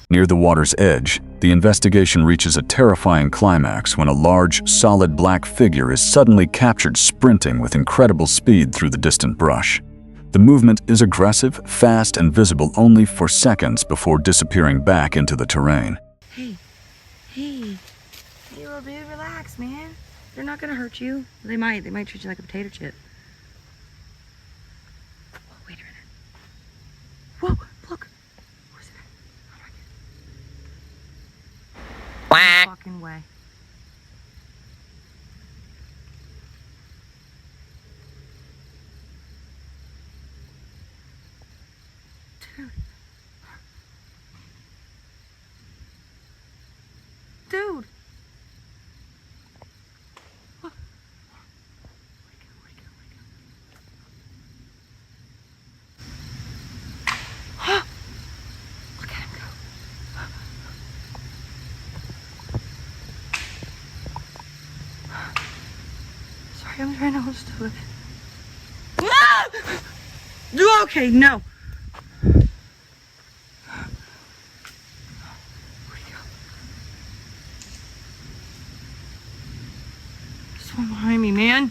Near the water's edge, the investigation reaches a terrifying climax when a large, solid black figure is suddenly captured sprinting with incredible speed through the distant brush. The movement is aggressive, fast, and visible only for seconds before disappearing back into the terrain. Hey, little dude, relax, man. They're not gonna hurt you. They might treat you like a potato chip. Wait a minute. Whoa, look. Where's it at? How do I get it? No fucking way. Dude. What? Where'd it go? Okay, I'm trying to hold still. Ah! Okay, no. Where'd he go? There's one behind me, man.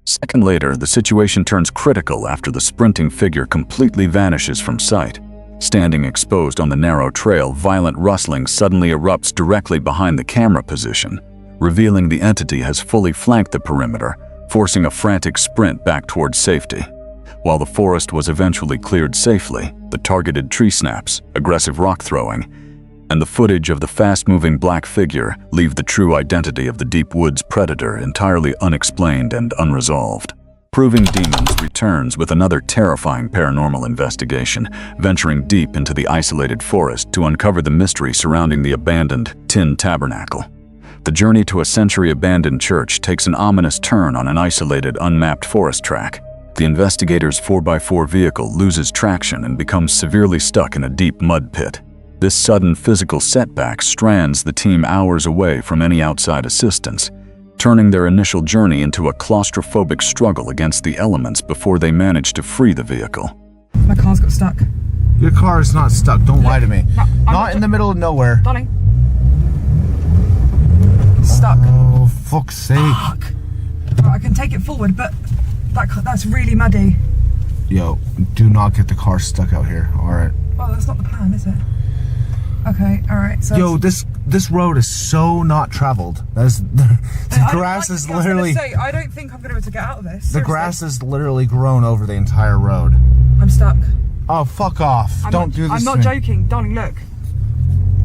Second later, the situation turns critical after the sprinting figure completely vanishes from sight. Standing exposed on the narrow trail, violent rustling suddenly erupts directly behind the camera position, revealing the entity has fully flanked the perimeter, forcing a frantic sprint back towards safety. While the forest was eventually cleared safely, the targeted tree snaps, aggressive rock throwing, and the footage of the fast-moving black figure leave the true identity of the deep woods predator entirely unexplained and unresolved. Proving Demons returns with another terrifying paranormal investigation, venturing deep into the isolated forest to uncover the mystery surrounding the abandoned Tin Tabernacle. The journey to a century-abandoned church takes an ominous turn on an isolated, unmapped forest track. The investigators' 4x4 vehicle loses traction and becomes severely stuck in a deep mud pit. This sudden physical setback strands the team hours away from any outside assistance, turning their initial journey into a claustrophobic struggle against the elements before they manage to free the vehicle. My car's got stuck. Your car is not stuck. Don't lie to me. No, not in the middle of nowhere. Darling. It's stuck. Oh, fuck's sake. Fuck. Right, I can take it forward, but that's really muddy. Yo, do not get the car stuck out here, alright? Well, that's not the plan, is it? Okay, alright, so... Yo, this road is so not traveled. The grass is literally... I don't think I'm going to be able to get out of this. The grass is literally grown over the entire road. I'm stuck. Oh, fuck off. Don't do this I'm to not me. joking. Darling, look.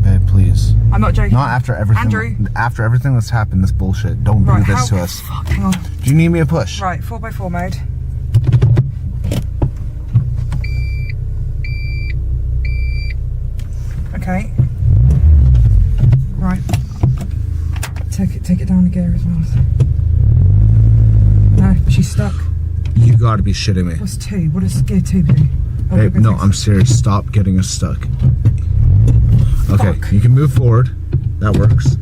Babe, please. I'm not joking. Not after everything. Andrew. After everything that's happened, this bullshit. Don't do this to us. Fuck, hang on. Do you need me to push? Right, 4x4 mode. Okay. Right. Take it down the gear as well. No, she's stuck. You gotta be shitting me. What's 2? What does gear 2 do? Oh, Babe, no, I'm serious. Stop getting us stuck. Okay, Fuck. you can move forward. That works.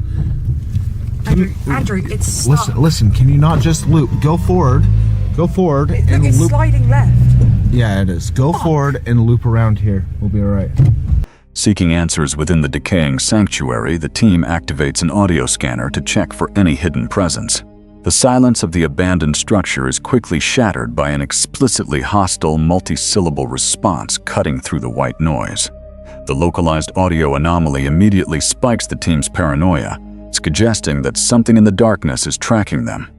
Andrew, it's stuck. Listen, can you not just loop? Go forward. Go forward Look, and it's loop. sliding left. Yeah, it is. Go forward and loop around here. We'll be alright. Seeking answers within the decaying sanctuary, the team activates an audio scanner to check for any hidden presence. The silence of the abandoned structure is quickly shattered by an explicitly hostile multi-syllable response cutting through the white noise. The localized audio anomaly immediately spikes the team's paranoia, suggesting that something in the darkness is tracking them.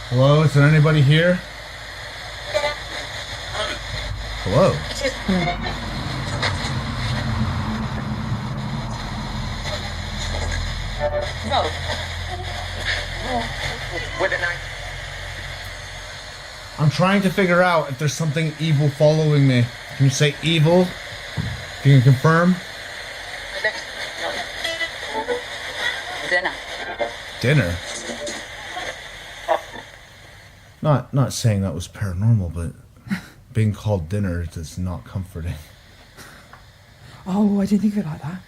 Hello, is there anybody here? Hello? No. With a knife. I'm trying to figure out if there's something evil following me. Can you say evil? Can you confirm? Dinner. Dinner? Not saying that was paranormal, but being called dinner is not comforting. Oh, I didn't think of it like that.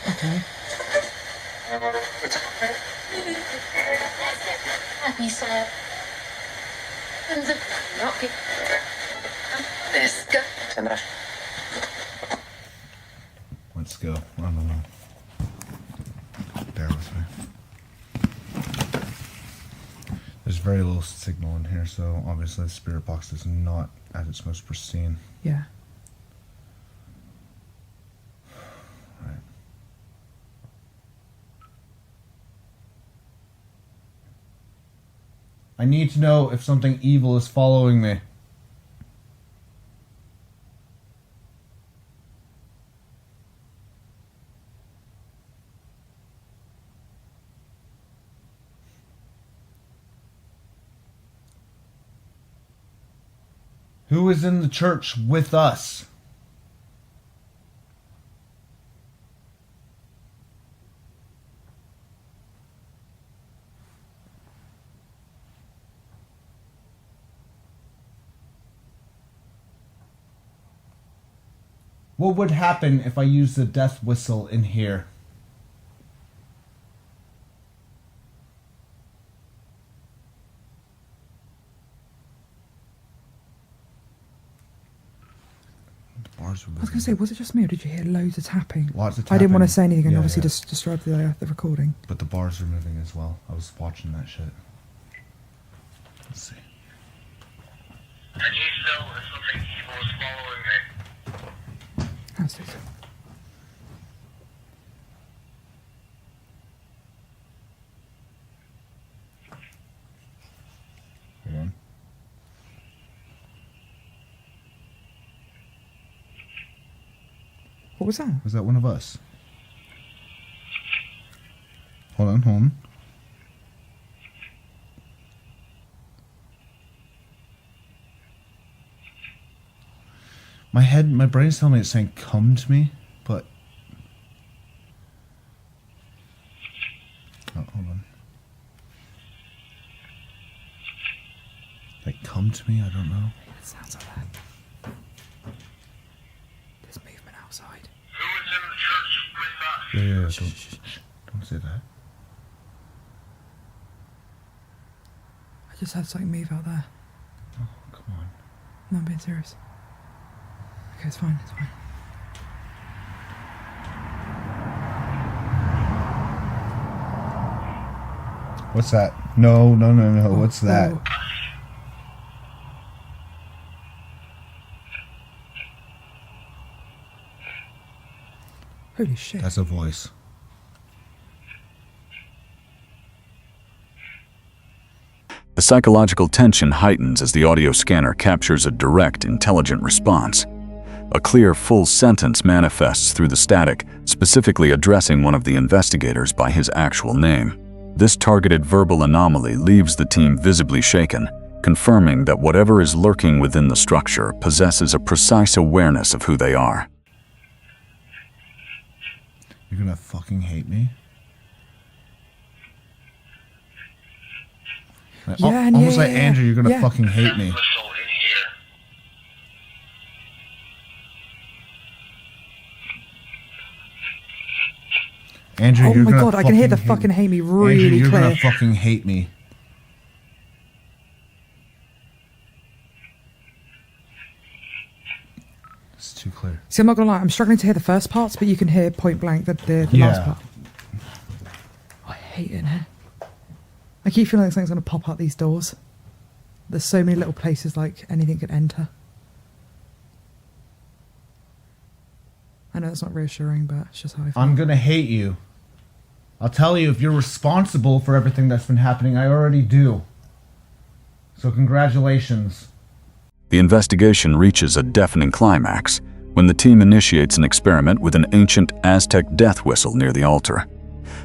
Okay. Happy sir. And the rocket. Let's go. Let's go. I don't know. Bear with me. There's very little signal in here, so obviously the spirit box is not at its most pristine. Yeah. Right. I need to know if something evil is following me. Who is in the church with us? What would happen if I used the death whistle in here? I was going to say, was it just me or did you hear loads of tapping? Lots of I didn't want to tapping. say anything and Yeah, obviously yeah. just disturb the recording. But the bars are moving as well. I was watching that shit. Let's see. Can you tell if something evil is following me? That's it. Hold on. What was that? Was that one of us? Hold on, hold on. My brain's telling me it's saying come to me, but... Oh, hold on. Like, come to me? I don't know. It sounds like that. There's movement outside. Who is in the church? Bring back. Yeah, don't say that. I just had something move out there. Oh, come on. No, I'm being serious. Okay, it's fine, it's fine. What's that? No. What's that? Oh. Holy shit. That's a voice. The psychological tension heightens as the audio scanner captures a direct, intelligent response. A clear, full sentence manifests through the static, specifically addressing one of the investigators by his actual name. This targeted verbal anomaly leaves the team visibly shaken, confirming that whatever is lurking within the structure possesses a precise awareness of who they are. You're gonna fucking hate me? Yeah, almost like yeah. Andrew, you're gonna Yeah. fucking hate me. Whistle in here. Andrew, Oh you're my gonna god, I can hear the hate fucking hate me Andrew, really you're clear. gonna fucking hate me. It's too clear. See, I'm not gonna lie, I'm struggling to hear the first parts, but you can hear point blank the last part. Oh, I hate it in here. I keep feeling like something's gonna pop out these doors. There's so many little places like anything could enter. I know it's not reassuring, but it's just how I feel. I'm gonna hate you. I'll tell you, if you're responsible for everything that's been happening, I already do. So congratulations. The investigation reaches a deafening climax when the team initiates an experiment with an ancient Aztec death whistle near the altar.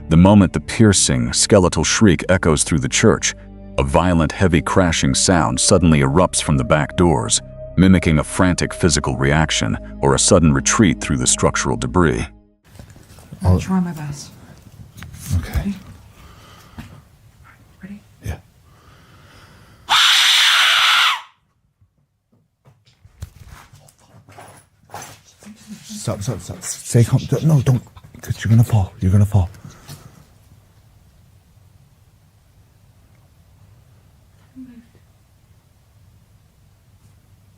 The moment the piercing, skeletal shriek echoes through the church, a violent, heavy crashing sound suddenly erupts from the back doors, mimicking a frantic physical reaction or a sudden retreat through the structural debris. I'll try my best. Okay. Ready? Yeah. Stop. Stay calm. No, don't. Because you're gonna fall. You're gonna fall.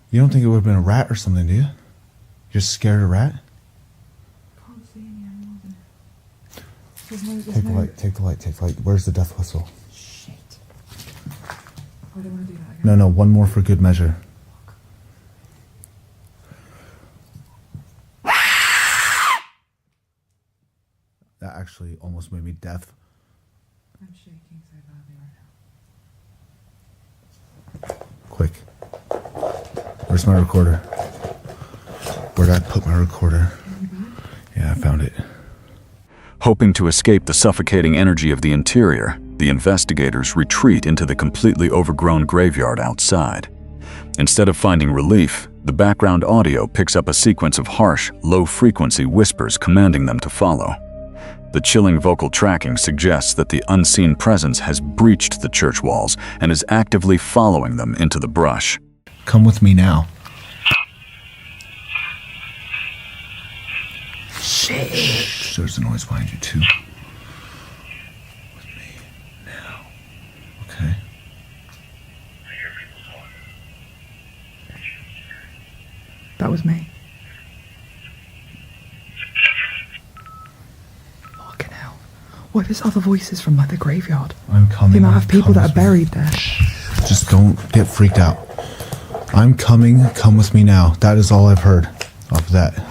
You don't think it would have been a rat or something, do you? You're scared of a rat? Can't see any animals in it. There's Take the light, take the light, take the light. Where's the death whistle? Shit. I don't want to do that again. No, one more for good measure. That actually almost made me deaf. I'm shaking so badly right now. Quick. Where's my recorder? Where'd I put my recorder? Yeah, I found it. Hoping to escape the suffocating energy of the interior, the investigators retreat into the completely overgrown graveyard outside. Instead of finding relief, the background audio picks up a sequence of harsh, low-frequency whispers commanding them to follow. The chilling vocal tracking suggests that the unseen presence has breached the church walls and is actively following them into the brush. Come with me now. Shit. Shh, there's a noise behind you too. With me now. Okay. That was me. Fucking hell. What if there's other voices from like the graveyard? I'm coming. The amount of people that are buried there. Just don't get freaked out. I'm coming. Come with me now. That is all I've heard off of that.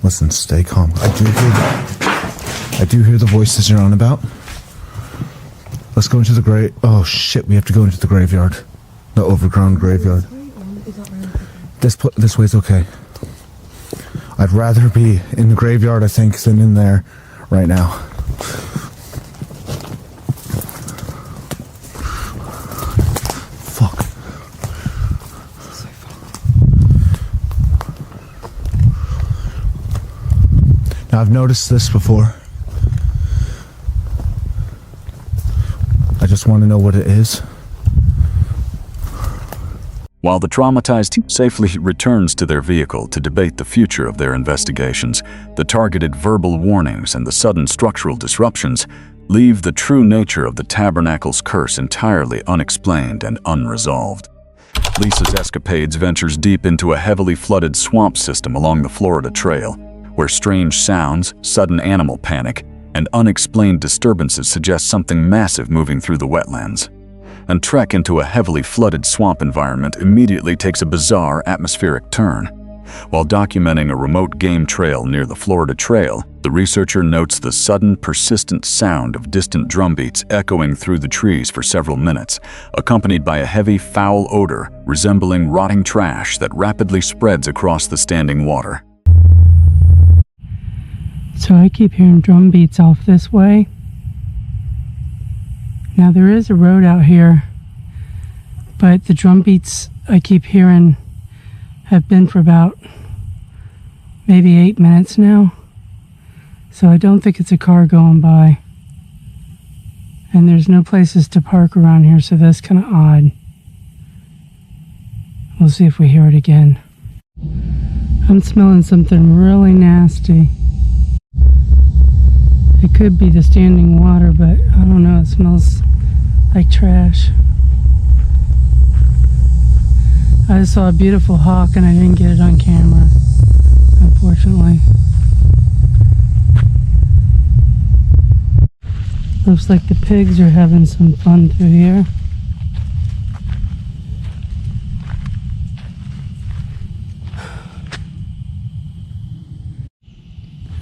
Listen, stay calm. I do hear the voices you're on about. Let's go into the grave. Oh shit, we have to go into the graveyard. The overgrown graveyard. This way's okay. I'd rather be in the graveyard, I think, than in there right now. Fuck. Now, I've noticed this before. I just want to know what it is. While the traumatized team safely returns to their vehicle to debate the future of their investigations, the targeted verbal warnings and the sudden structural disruptions leave the true nature of the tabernacle's curse entirely unexplained and unresolved. Lisa's Escapades ventures deep into a heavily flooded swamp system along the Florida Trail, where strange sounds, sudden animal panic, and unexplained disturbances suggest something massive moving through the wetlands. And trek into a heavily flooded swamp environment immediately takes a bizarre atmospheric turn. While documenting a remote game trail near the Florida Trail, the researcher notes the sudden, persistent sound of distant drumbeats echoing through the trees for several minutes, accompanied by a heavy, foul odor resembling rotting trash that rapidly spreads across the standing water. So I keep hearing drum beats off this way. Now there is a road out here, but the drum beats I keep hearing have been for about maybe 8 minutes now. So I don't think it's a car going by. And there's no places to park around here, so that's kind of odd. We'll see if we hear it again. I'm smelling something really nasty. It could be the standing water, but I don't know, it smells like trash. I just saw a beautiful hawk and I didn't get it on camera, unfortunately. Looks like the pigs are having some fun through here.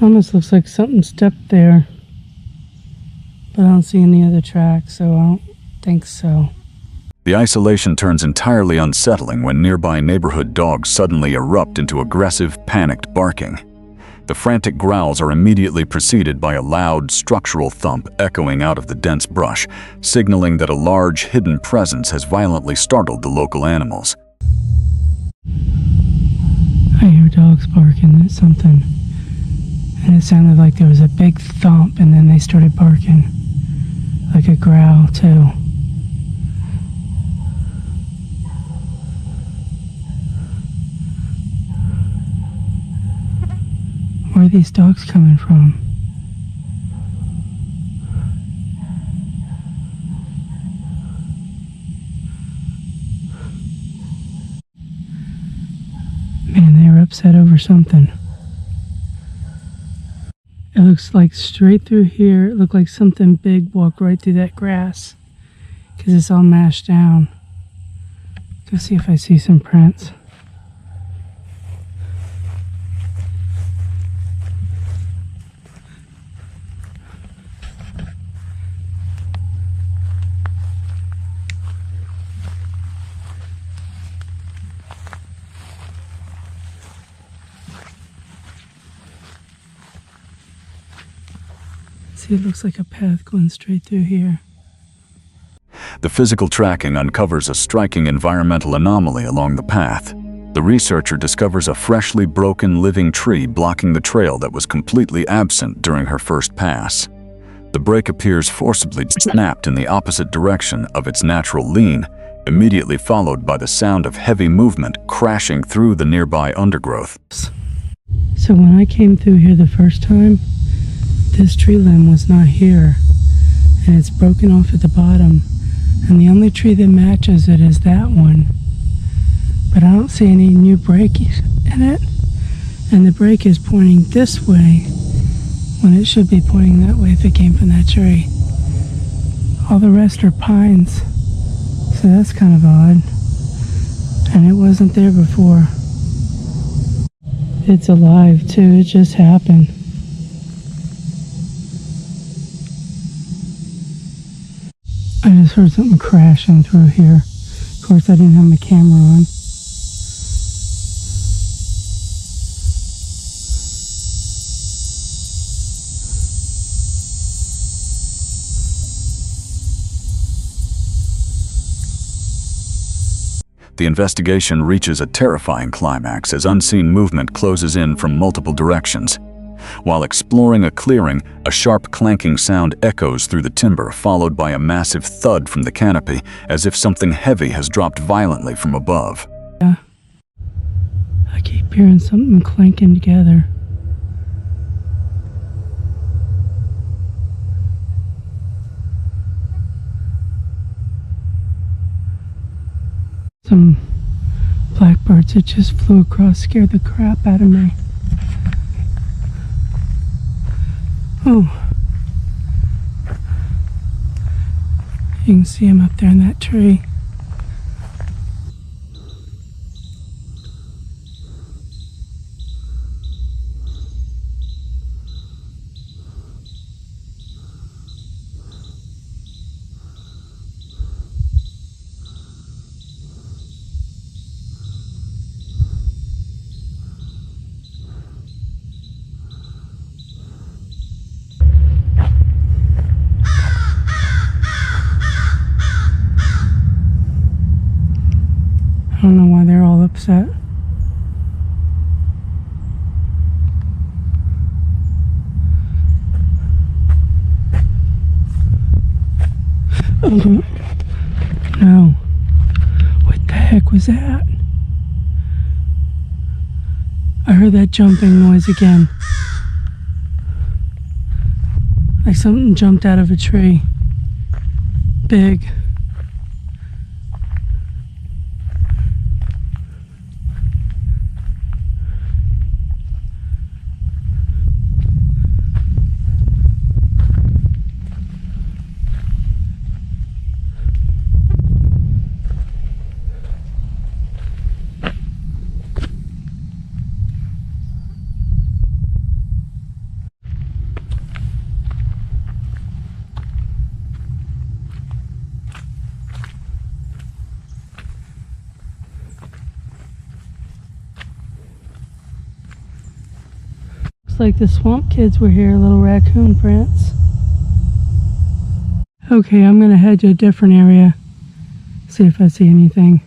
Almost looks like something stepped there, but I don't see any other tracks, so I don't think so. The isolation turns entirely unsettling when nearby neighborhood dogs suddenly erupt into aggressive, panicked barking. The frantic growls are immediately preceded by a loud, structural thump echoing out of the dense brush, signaling that a large, hidden presence has violently startled the local animals. I hear dogs barking at something. And it sounded like there was a big thump, and then they started barking. Like a growl, too. Where are these dogs coming from? Man, they were upset over something. It looks like straight through here, it looked like something big walked right through that grass. Because it's all mashed down. Go see if I see some prints. See, it looks like a path going straight through here. The physical tracking uncovers a striking environmental anomaly along the path. The researcher discovers a freshly broken living tree blocking the trail that was completely absent during her first pass. The break appears forcibly snapped in the opposite direction of its natural lean, immediately followed by the sound of heavy movement crashing through the nearby undergrowth. So when I came through here the first time, this tree limb was not here, and it's broken off at the bottom, and the only tree that matches it is that one. But I don't see any new break in it, and the break is pointing this way when it should be pointing that way if it came from that tree. All the rest are pines, so that's kind of odd, and it wasn't there before. It's alive too, it just happened. I just heard something crashing through here. Of course I didn't have my camera on. The investigation reaches a terrifying climax as unseen movement closes in from multiple directions. While exploring a clearing, a sharp clanking sound echoes through the timber, followed by a massive thud from the canopy, as if something heavy has dropped violently from above. Yeah. I keep hearing something clanking together. Some blackbirds that just flew across scared the crap out of me. Oh. You can see them up there in that tree. I don't know why they're all upset. No. What the heck was that? I heard that jumping noise again. Like something jumped out of a tree. Big. Like the swamp kids were here, little raccoon prints. Okay, I'm gonna head to a different area, see if I see anything.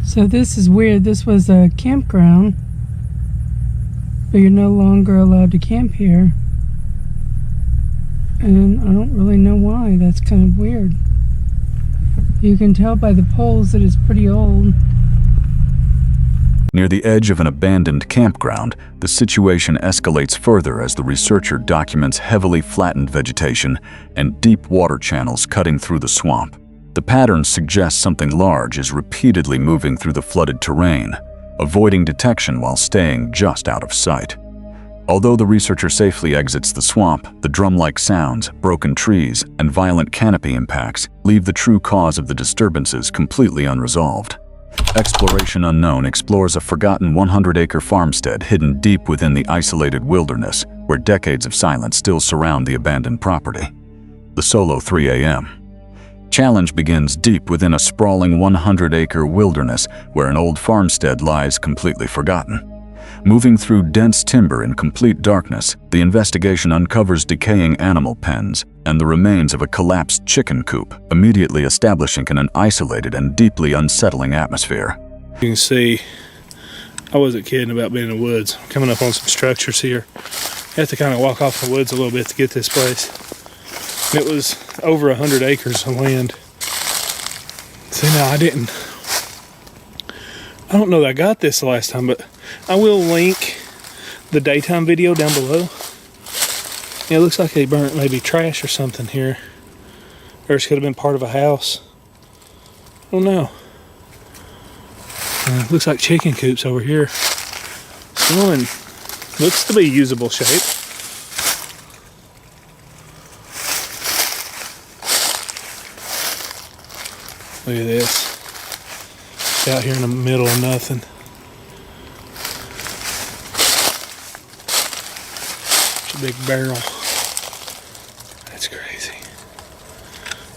So this is weird. This was a campground, but you're no longer allowed to camp here. And I don't really know why. That's kind of weird. You can tell by the poles that it's pretty old. Near the edge of an abandoned campground, the situation escalates further as the researcher documents heavily flattened vegetation and deep water channels cutting through the swamp. The pattern suggests something large is repeatedly moving through the flooded terrain, avoiding detection while staying just out of sight. Although the researcher safely exits the swamp, the drum-like sounds, broken trees, and violent canopy impacts leave the true cause of the disturbances completely unresolved. Exploration Unknown explores a forgotten 100-acre farmstead hidden deep within the isolated wilderness, where decades of silence still surround the abandoned property. The solo 3 a.m. Challenge begins deep within a sprawling 100-acre wilderness where an old farmstead lies completely forgotten. Moving through dense timber in complete darkness, the investigation uncovers decaying animal pens and the remains of a collapsed chicken coop, immediately establishing an isolated and deeply unsettling atmosphere. You can see, I wasn't kidding about being in the woods. I'm coming up on some structures here. You have to kind of walk off the woods a little bit to get this place. It was over 100 acres of land. See, now I don't know that I got this the last time, but I will link the daytime video down below. Yeah, it looks like they burnt maybe trash or something here. Or this could have been part of a house. I don't know. Looks like chicken coops over here. This one looks to be usable shape. Look at this. It's out here in the middle of nothing. It's a big barrel. That's crazy.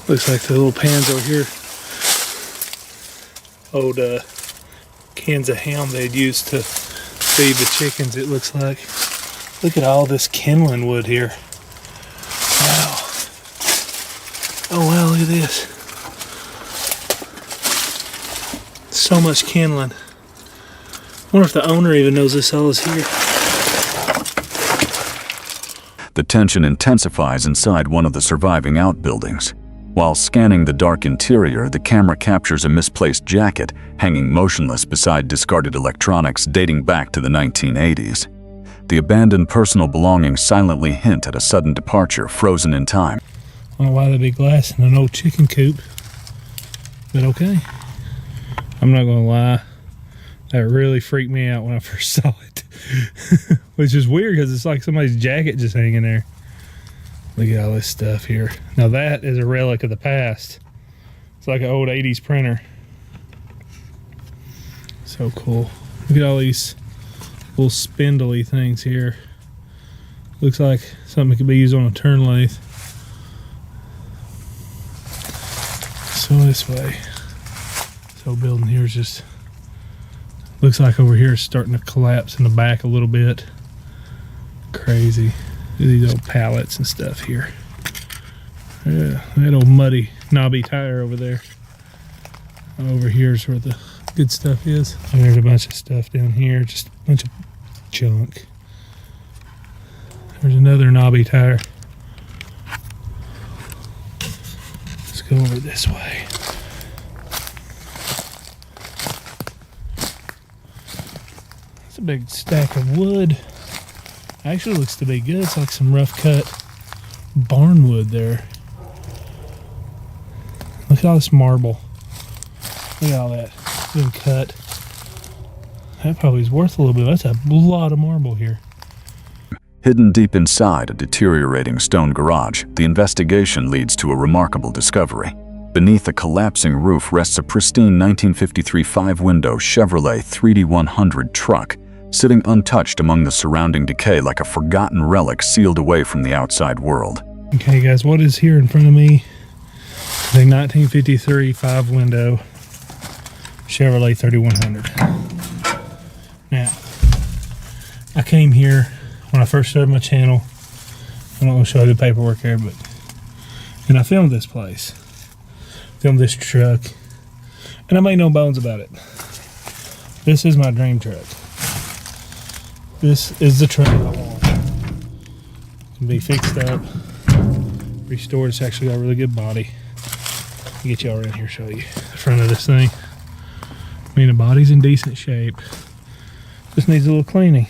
Looks like the little pans over here. Old cans of ham they'd used to feed the chickens, it looks like. Look at all this kindling wood here. Wow. Oh wow, look at this. So much kindling. I wonder if the owner even knows this all is here. The tension intensifies inside one of the surviving outbuildings. While scanning the dark interior, the camera captures a misplaced jacket hanging motionless beside discarded electronics dating back to the 1980s. The abandoned personal belongings silently hint at a sudden departure frozen in time. I don't know why there'd be glass in an old chicken coop, but okay. I'm not gonna lie, that really freaked me out when I first saw it. Which is weird because it's like somebody's jacket just hanging there. Look at all this stuff here. Now that is a relic of the past. It's like an old 80s printer. So cool. Look at all these little spindly things here. Looks like something that could be used on a turn lathe. So this way. This whole building here is just, looks like over here it's starting to collapse in the back a little bit. Crazy. Look at these old pallets and stuff here. Yeah, that old muddy, knobby tire over there. Over here is where the good stuff is. And there's a bunch of stuff down here, just a bunch of junk. There's another knobby tire. Let's go over this way. It's a big stack of wood. Actually looks to be good. It's like some rough cut barn wood there. Look at all this marble. Look at all that been cut. That probably is worth a little bit. That's a lot of marble here. Hidden deep inside a deteriorating stone garage, the investigation leads to a remarkable discovery. Beneath a collapsing roof rests a pristine 1953 5-window Chevrolet 3D100 truck, sitting untouched among the surrounding decay like a forgotten relic sealed away from the outside world. Okay guys, what is here in front of me? The 1953 5-window Chevrolet 3100. Now, I came here when I first started my channel. I'm not going to show you the paperwork here, and I filmed this place. Filmed this truck. And I made no bones about it. This is my dream truck. This is the truck I want. It can be fixed up, restored. It's actually got a really good body. I'll get y'all in here, show you the front of this thing. I mean, the body's in decent shape. Just needs a little cleaning.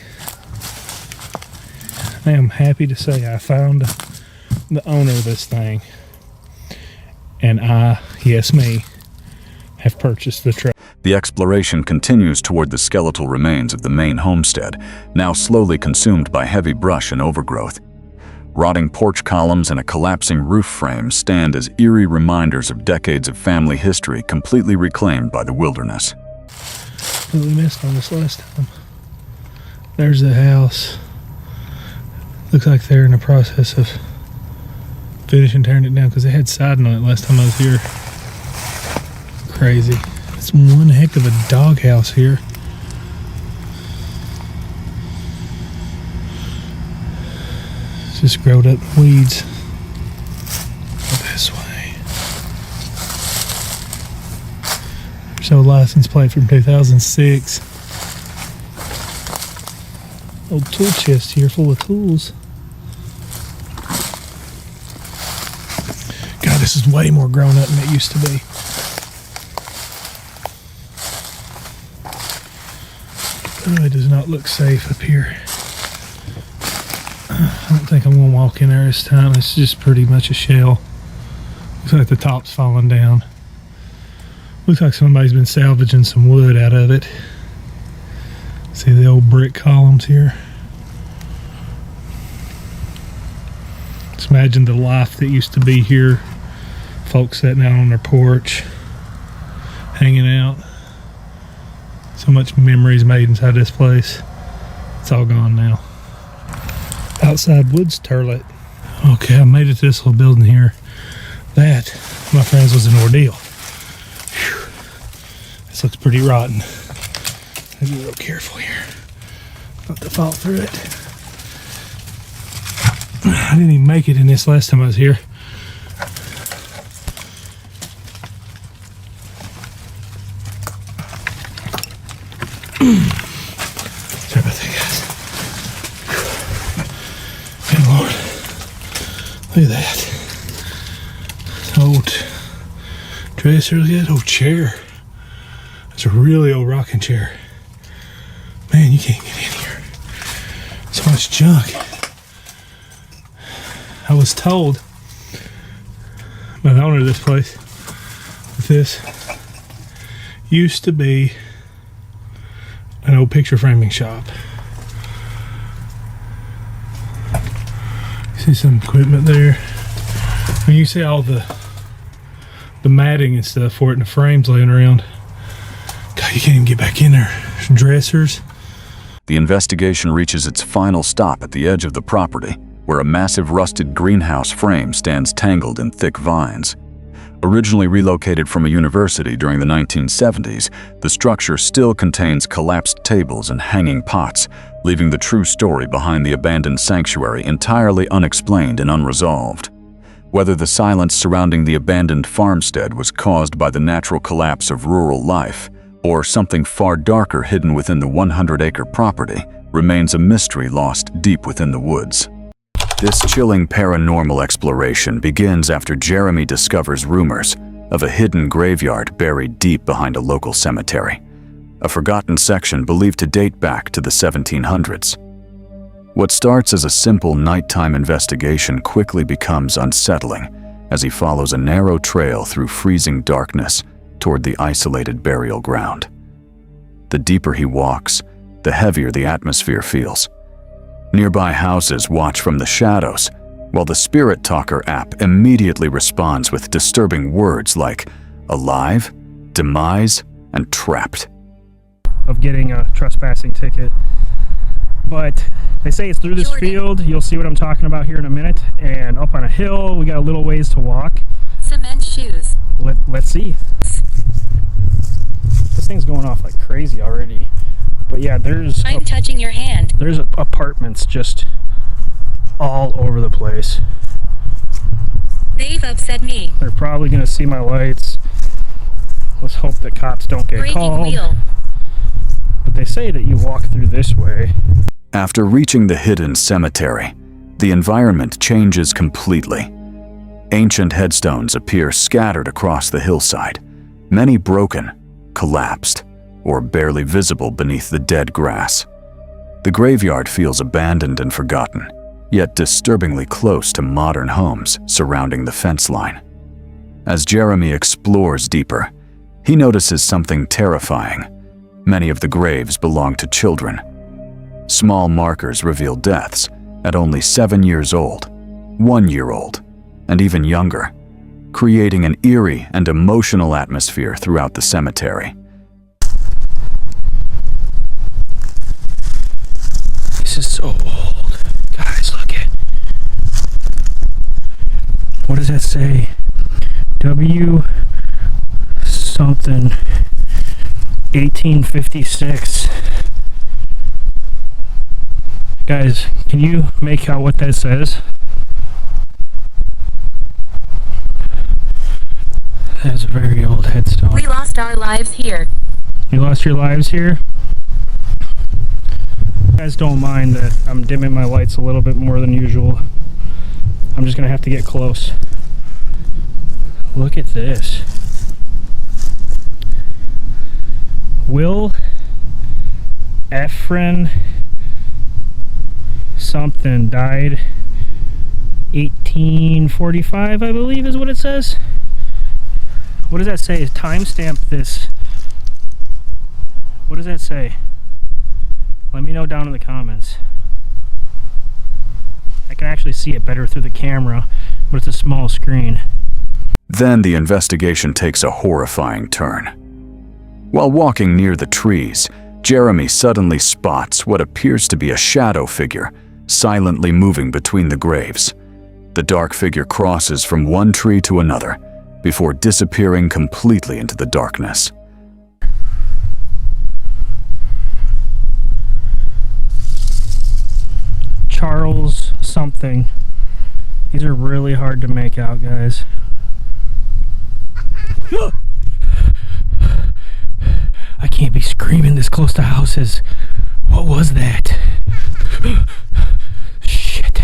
I am happy to say I found the owner of this thing. And I, yes me, have purchased the truck. The exploration continues toward the skeletal remains of the main homestead, now slowly consumed by heavy brush and overgrowth. Rotting porch columns and a collapsing roof frame stand as eerie reminders of decades of family history completely reclaimed by the wilderness. Really missed on this last time. There's the house. Looks like they're in the process of finishing tearing it down because they had siding on it last time I was here. Crazy. It's one heck of a doghouse here. It's just growed up weeds. Go this way. There's no license plate from 2006. Old tool chest here full of tools. God, this is way more grown up than it used to be. really does not look safe up here. I don't think I'm gonna walk in there this time. It's just pretty much a shell. Looks like the top's falling down. Looks like somebody's been salvaging some wood out of it. See the old brick columns here? Just imagine the life that used to be here. Folks sitting out on their porch, hanging out. So much memories made inside this place. It's all gone now. Outside woods turlet. Okay, I made it to this little building here. That, my friends, was an ordeal. Whew. This looks pretty rotten. I'll be real careful here not to fall through it. I didn't even make it in this last time I was here. Sorry about that, guys. Good Lord. Look at that. Old dresser, look at that old chair. It's a really old rocking chair. Man, you can't get in here. So much junk. I was told by the owner of this place that this used to be an old picture framing shop. See some equipment there. And you see all the matting and stuff for it and the frames laying around. God, you can't even get back in there. There's dressers. The investigation reaches its final stop at the edge of the property, where a massive rusted greenhouse frame stands tangled in thick vines. Originally relocated from a university during the 1970s, the structure still contains collapsed tables and hanging pots, leaving the true story behind the abandoned sanctuary entirely unexplained and unresolved. Whether the silence surrounding the abandoned farmstead was caused by the natural collapse of rural life, or something far darker hidden within the 100-acre property, remains a mystery lost deep within the woods. This chilling paranormal exploration begins after Jeremy discovers rumors of a hidden graveyard buried deep behind a local cemetery, a forgotten section believed to date back to the 1700s. What starts as a simple nighttime investigation quickly becomes unsettling as he follows a narrow trail through freezing darkness toward the isolated burial ground. The deeper he walks, the heavier the atmosphere feels. Nearby houses watch from the shadows, while the Spirit Talker app immediately responds with disturbing words like alive, demise, and trapped. Of getting a trespassing ticket. But they say it's through this field. You'll see what I'm talking about here in a minute. And up on a hill, we got a little ways to walk. Cement shoes. Let's see. This thing's going off like crazy already. But yeah, I'm touching your hand. There's apartments just all over the place. They've upset me. They're probably gonna see my lights. Let's hope that cops don't get called. Wheel. But they say that you walk through this way. After reaching the hidden cemetery, the environment changes completely. Ancient headstones appear scattered across the hillside, many broken, collapsed, or barely visible beneath the dead grass. The graveyard feels abandoned and forgotten, yet disturbingly close to modern homes surrounding the fence line. As Jeremy explores deeper, he notices something terrifying. Many of the graves belong to children. Small markers reveal deaths at only 7 years old, 1 year old, and even younger, creating an eerie and emotional atmosphere throughout the cemetery. This is so old. Guys, look at. What does that say? W something 1856. Guys, can you make out what that says? That's a very old headstone. We lost our lives here. You lost your lives here? You guys don't mind that I'm dimming my lights a little bit more than usual. I'm just gonna have to get close. Look at this. Efren something died 1845, I believe is what it says. What does that say? Timestamp this. What does that say? Let me know down in the comments. I can actually see it better through the camera, but it's a small screen. Then the investigation takes a horrifying turn. While walking near the trees, Jeremy suddenly spots what appears to be a shadow figure silently moving between the graves. The dark figure crosses from one tree to another before disappearing completely into the darkness. Charles something. These are really hard to make out, guys. I can't be screaming this close to houses. What was that? Shit.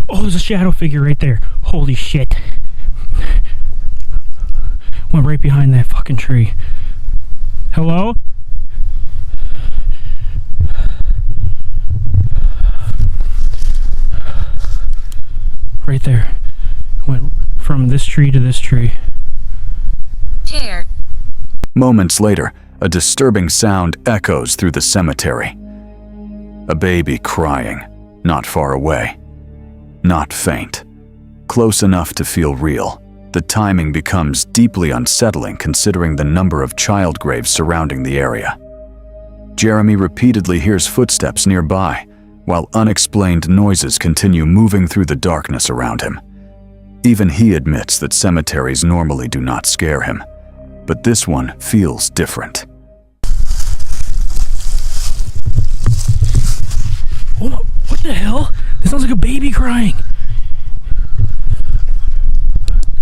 Oh, there's a shadow figure right there. Holy shit. Went right behind that fucking tree. Hello? Right there. Went from this tree to this tree. Chair. Moments later, a disturbing sound echoes through the cemetery. A baby crying, not far away. Not faint. Close enough to feel real. The timing becomes deeply unsettling considering the number of child graves surrounding the area. Jeremy repeatedly hears footsteps nearby, while unexplained noises continue moving through the darkness around him. Even he admits that cemeteries normally do not scare him, but this one feels different. Hold on, what the hell? This sounds like a baby crying.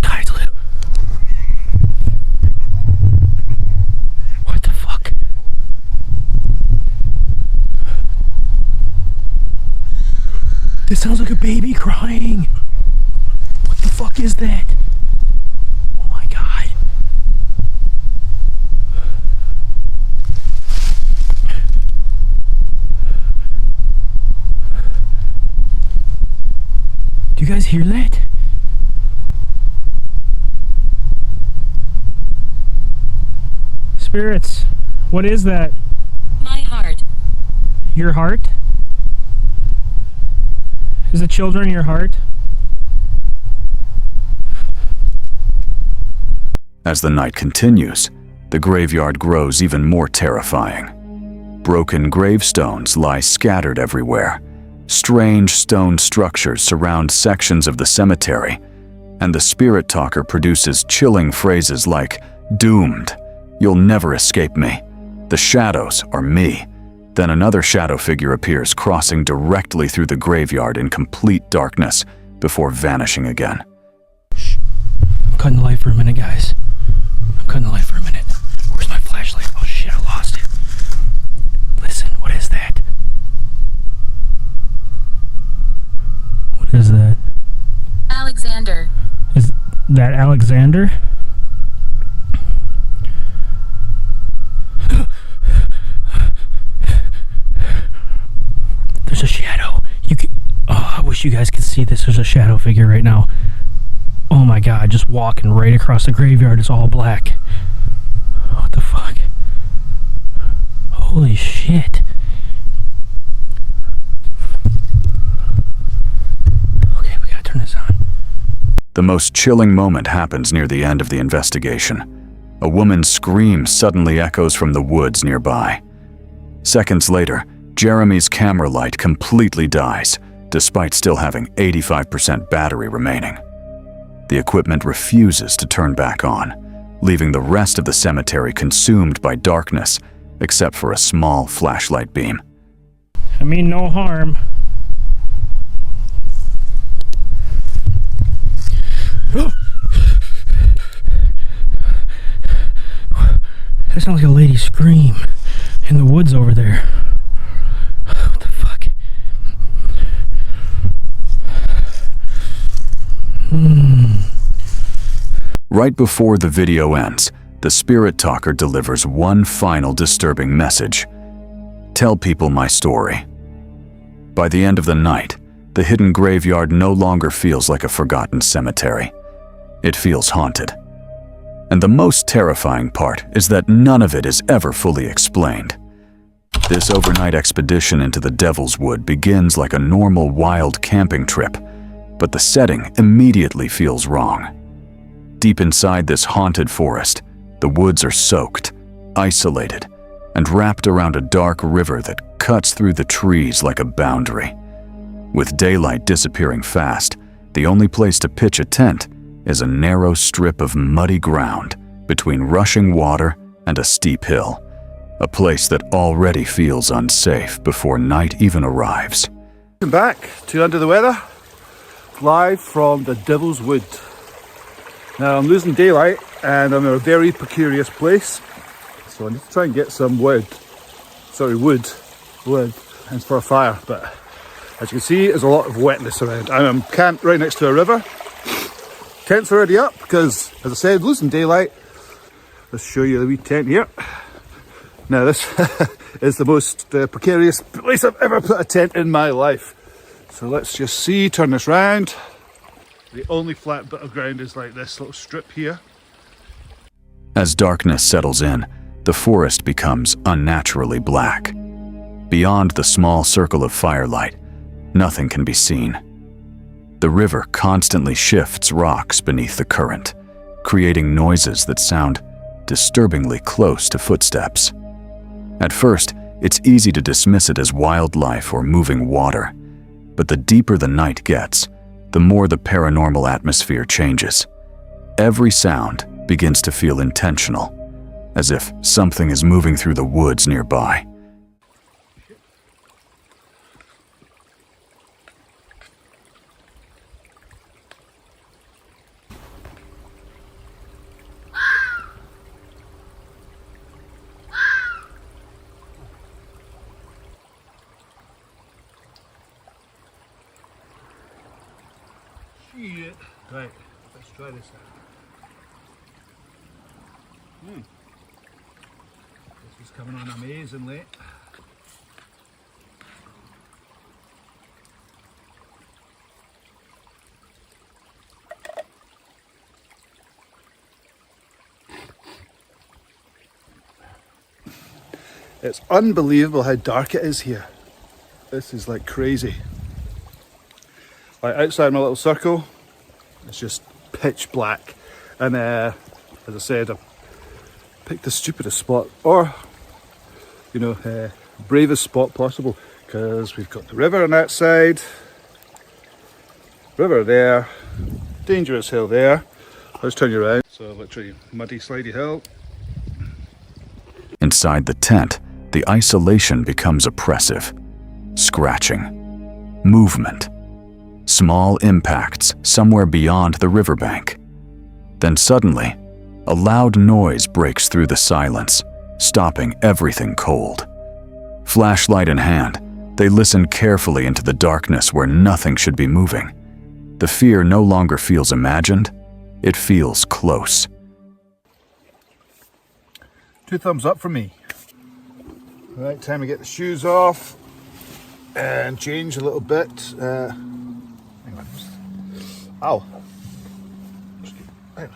Guys, what the fuck? This sounds like a baby crying. What the fuck is that? Oh my god. Do you guys hear that? Spirits, what is that? My heart. Your heart? Is the children your heart? As the night continues, the graveyard grows even more terrifying. Broken gravestones lie scattered everywhere. Strange stone structures surround sections of the cemetery, and the spirit talker produces chilling phrases like, "Doomed, you'll never escape me. The shadows are me." Then another shadow figure appears, crossing directly through the graveyard in complete darkness before vanishing again. Shh. I'm cutting the light for a minute, guys. I'm cutting the light for a minute. Where's my flashlight? Oh shit, I lost it. Listen, what is that? What is that? Alexander. Is that Alexander? There's a shadow. I wish you guys could see this. There's a shadow figure right now. Oh my god, just walking right across the graveyard. It's all black. What the fuck? Holy shit. Okay, we gotta turn this on. The most chilling moment happens near the end of the investigation. A woman's scream suddenly echoes from the woods nearby. Seconds later, Jeremy's camera light completely dies, despite still having 85% battery remaining. The equipment refuses to turn back on, leaving the rest of the cemetery consumed by darkness, except for a small flashlight beam. I mean no harm. That sounds like a lady scream in the woods over there. What the fuck? Right before the video ends, the spirit talker delivers one final disturbing message. tell people my story. By the end of the night, the hidden graveyard no longer feels like a forgotten cemetery. It feels haunted. And the most terrifying part is that none of it is ever fully explained. This overnight expedition into the Devil's Wood begins like a normal wild camping trip, but the setting immediately feels wrong. Deep inside this haunted forest, the woods are soaked, isolated, and wrapped around a dark river that cuts through the trees like a boundary. With daylight disappearing fast, the only place to pitch a tent is a narrow strip of muddy ground between rushing water and a steep hill, a place that already feels unsafe before night even arrives. Welcome back to Under the Weather, live from the Devil's Wood. Now I'm losing daylight and I'm in a very precarious place, so I need to try and get some wood, and it's for a fire, but as you can see there's a lot of wetness around. I'm camped right next to a river. Tent's already up because, as I said, losing daylight. Let's show you the wee tent here. Now this is the most precarious place I've ever put a tent in my life. So let's just see, turn this round. The only flat bit of ground is like this little strip here. As darkness settles in, the forest becomes unnaturally black. Beyond the small circle of firelight, nothing can be seen. The river constantly shifts rocks beneath the current, creating noises that sound disturbingly close to footsteps. At first, it's easy to dismiss it as wildlife or moving water, but the deeper the night gets, the more the paranormal atmosphere changes. Every sound begins to feel intentional, as if something is moving through the woods nearby. Shit. Right, let's try this out. This is coming on amazingly. It's unbelievable how dark it is here. This is like crazy. Like outside my little circle, it's just pitch black. And as I said, I picked the stupidest spot, or bravest spot possible, because we've got the river on that side, river there, dangerous hill there. Let's turn you around. So literally muddy, slidey hill. Inside the tent, the isolation becomes oppressive. Scratching, movement, small impacts somewhere beyond the riverbank. Then suddenly, a loud noise breaks through the silence, stopping everything cold. Flashlight in hand, they listen carefully into the darkness where nothing should be moving. The fear no longer feels imagined, it feels close. 2 thumbs up for me. Right, time to get the shoes off and change a little bit. Hang on. Ow. Hang on.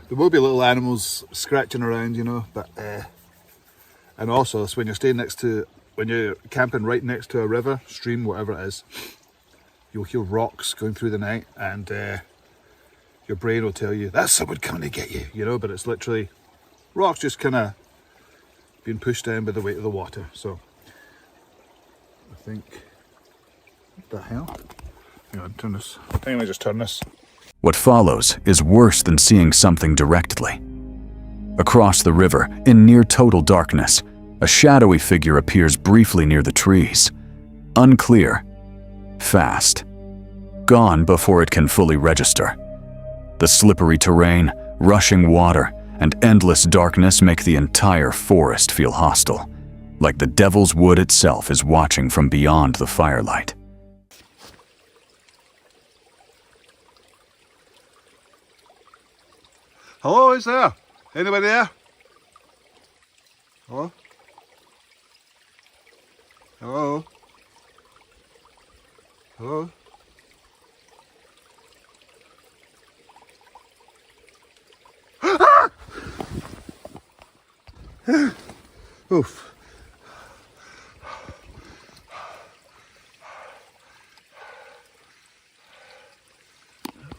There will be little animals scratching around, but and also it's when you're camping right next to a river, stream, whatever it is, you'll hear rocks going through the night, and your brain will tell you that's someone coming to get you, but it's literally rocks just kind of being pushed down by the weight of the water. So I think, what the hell? Hang on, turn this. I think I just turn this. What follows is worse than seeing something directly. Across the river, in near total darkness, a shadowy figure appears briefly near the trees. Unclear, fast, gone before it can fully register. The slippery terrain, rushing water, and endless darkness make the entire forest feel hostile. like the Devil's Wood itself is watching from beyond the firelight. Hello, is there? Anybody there? Hello? Hello? Hello? Oof.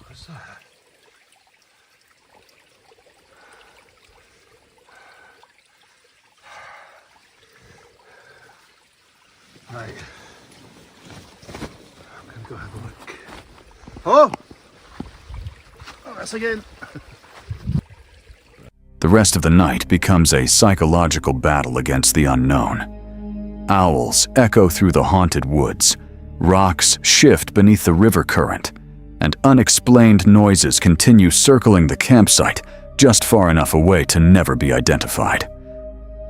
What's that? Right. I'm gonna go have a look. Hello? Oh, that's again. The rest of the night becomes a psychological battle against the unknown. Owls echo through the haunted woods, rocks shift beneath the river current, and unexplained noises continue circling the campsite just far enough away to never be identified.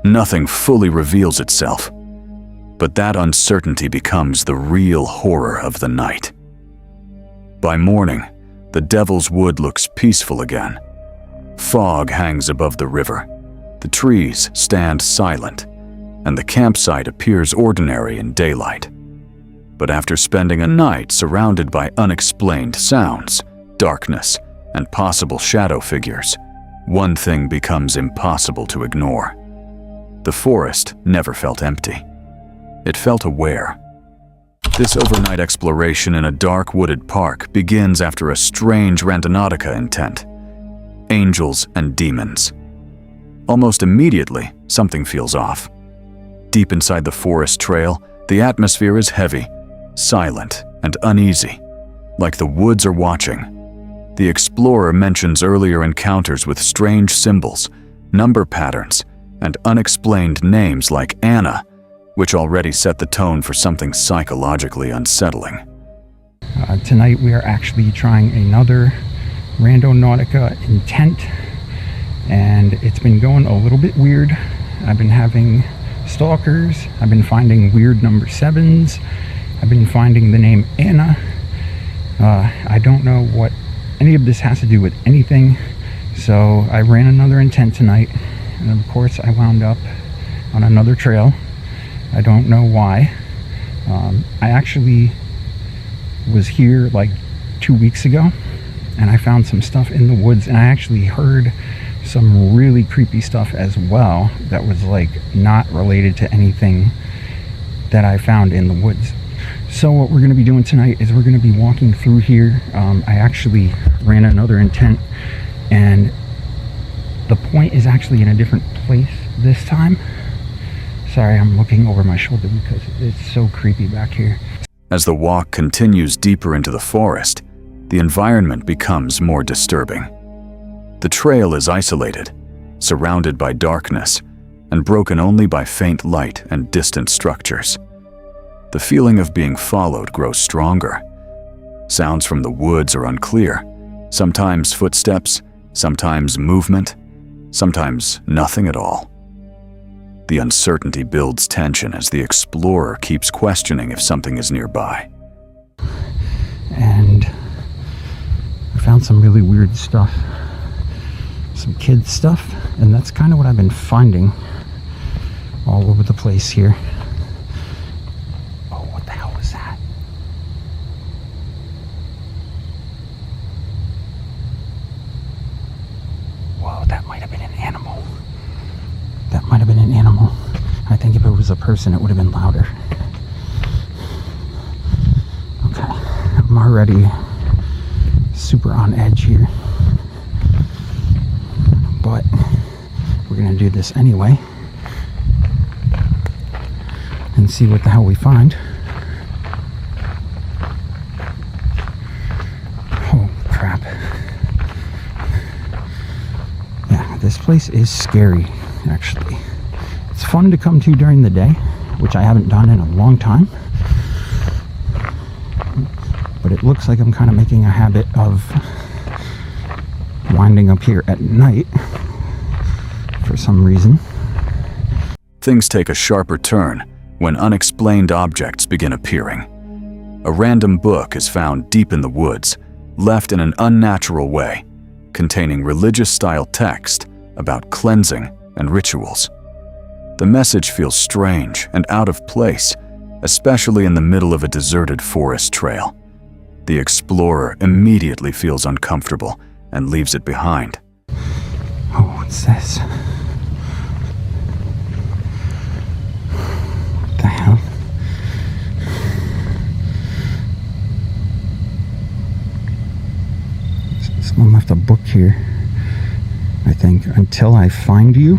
Nothing fully reveals itself, but that uncertainty becomes the real horror of the night. By morning, the Devil's Wood looks peaceful again. Fog hangs above the river, the trees stand silent, and the campsite appears ordinary in daylight. But after spending a night surrounded by unexplained sounds, darkness, and possible shadow figures, one thing becomes impossible to ignore. The forest never felt empty. It felt aware. This overnight exploration in a dark wooded park begins after a strange Randonautica intent. Angels and demons. Almost immediately, something feels off. Deep inside the forest trail, the atmosphere is heavy, silent, and uneasy, like the woods are watching. The explorer mentions earlier encounters with strange symbols, number patterns, and unexplained names like Anna, which already set the tone for something psychologically unsettling. Tonight we are actually trying another Randonautica intent, and it's been going a little bit weird. I've been having stalkers, I've been finding weird number 7s, I've been finding the name Anna. I don't know what any of this has to do with anything, so I ran another intent tonight, and of course I wound up on another trail. I don't know why. I actually was here like 2 weeks ago, and I found some stuff in the woods, and I actually heard some really creepy stuff as well that was like not related to anything that I found in the woods. So what we're going to be doing tonight is we're going to be walking through here. I actually ran another intent, and the point is actually in a different place this time. Sorry, I'm looking over my shoulder because it's so creepy back here. As the walk continues deeper into the forest, the environment becomes more disturbing. The trail is isolated, surrounded by darkness, and broken only by faint light and distant structures. The feeling of being followed grows stronger. Sounds from the woods are unclear, sometimes footsteps, sometimes movement, sometimes nothing at all. The uncertainty builds tension as the explorer keeps questioning if something is nearby. And I found some really weird stuff, some kid stuff, and that's kind of what I've been finding all over the place here. Oh, what the hell was that? Whoa, that might have been an animal. That might have been an animal. I think if it was a person, it would have been louder. Okay, I'm already super on edge here, but we're gonna do this anyway and see what the hell we find. Oh crap. Yeah, this place is scary, actually. It's fun to come to during the day, which I haven't done in a long time. But it looks like I'm kind of making a habit of winding up here at night for some reason. things take a sharper turn when unexplained objects begin appearing. A random book is found deep in the woods, left in an unnatural way, containing religious-style text about cleansing and rituals. The message feels strange and out of place, especially in the middle of a deserted forest trail. The explorer immediately feels uncomfortable and leaves it behind. Oh, what's this? What the hell? Someone left a book here, I think. Until I Find You.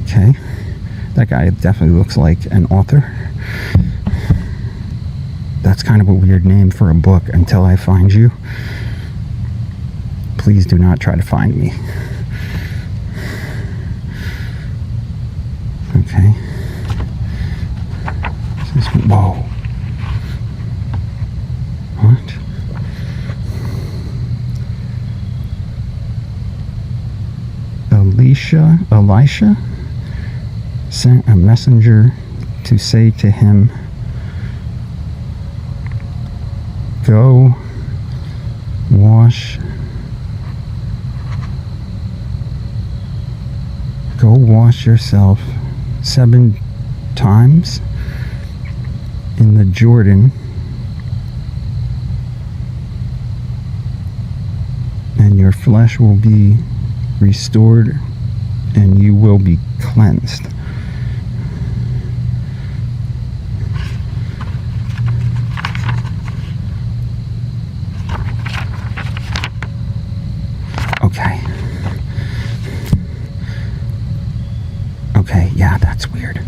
Okay. That guy definitely looks like an author. That's kind of a weird name for a book, Until I Find You. Please do not try to find me. Okay. Whoa. What? Elisha sent a messenger to say to him, Go wash yourself 7 times in the Jordan, and your flesh will be restored and you will be cleansed. Okay. Okay, yeah, that's weird.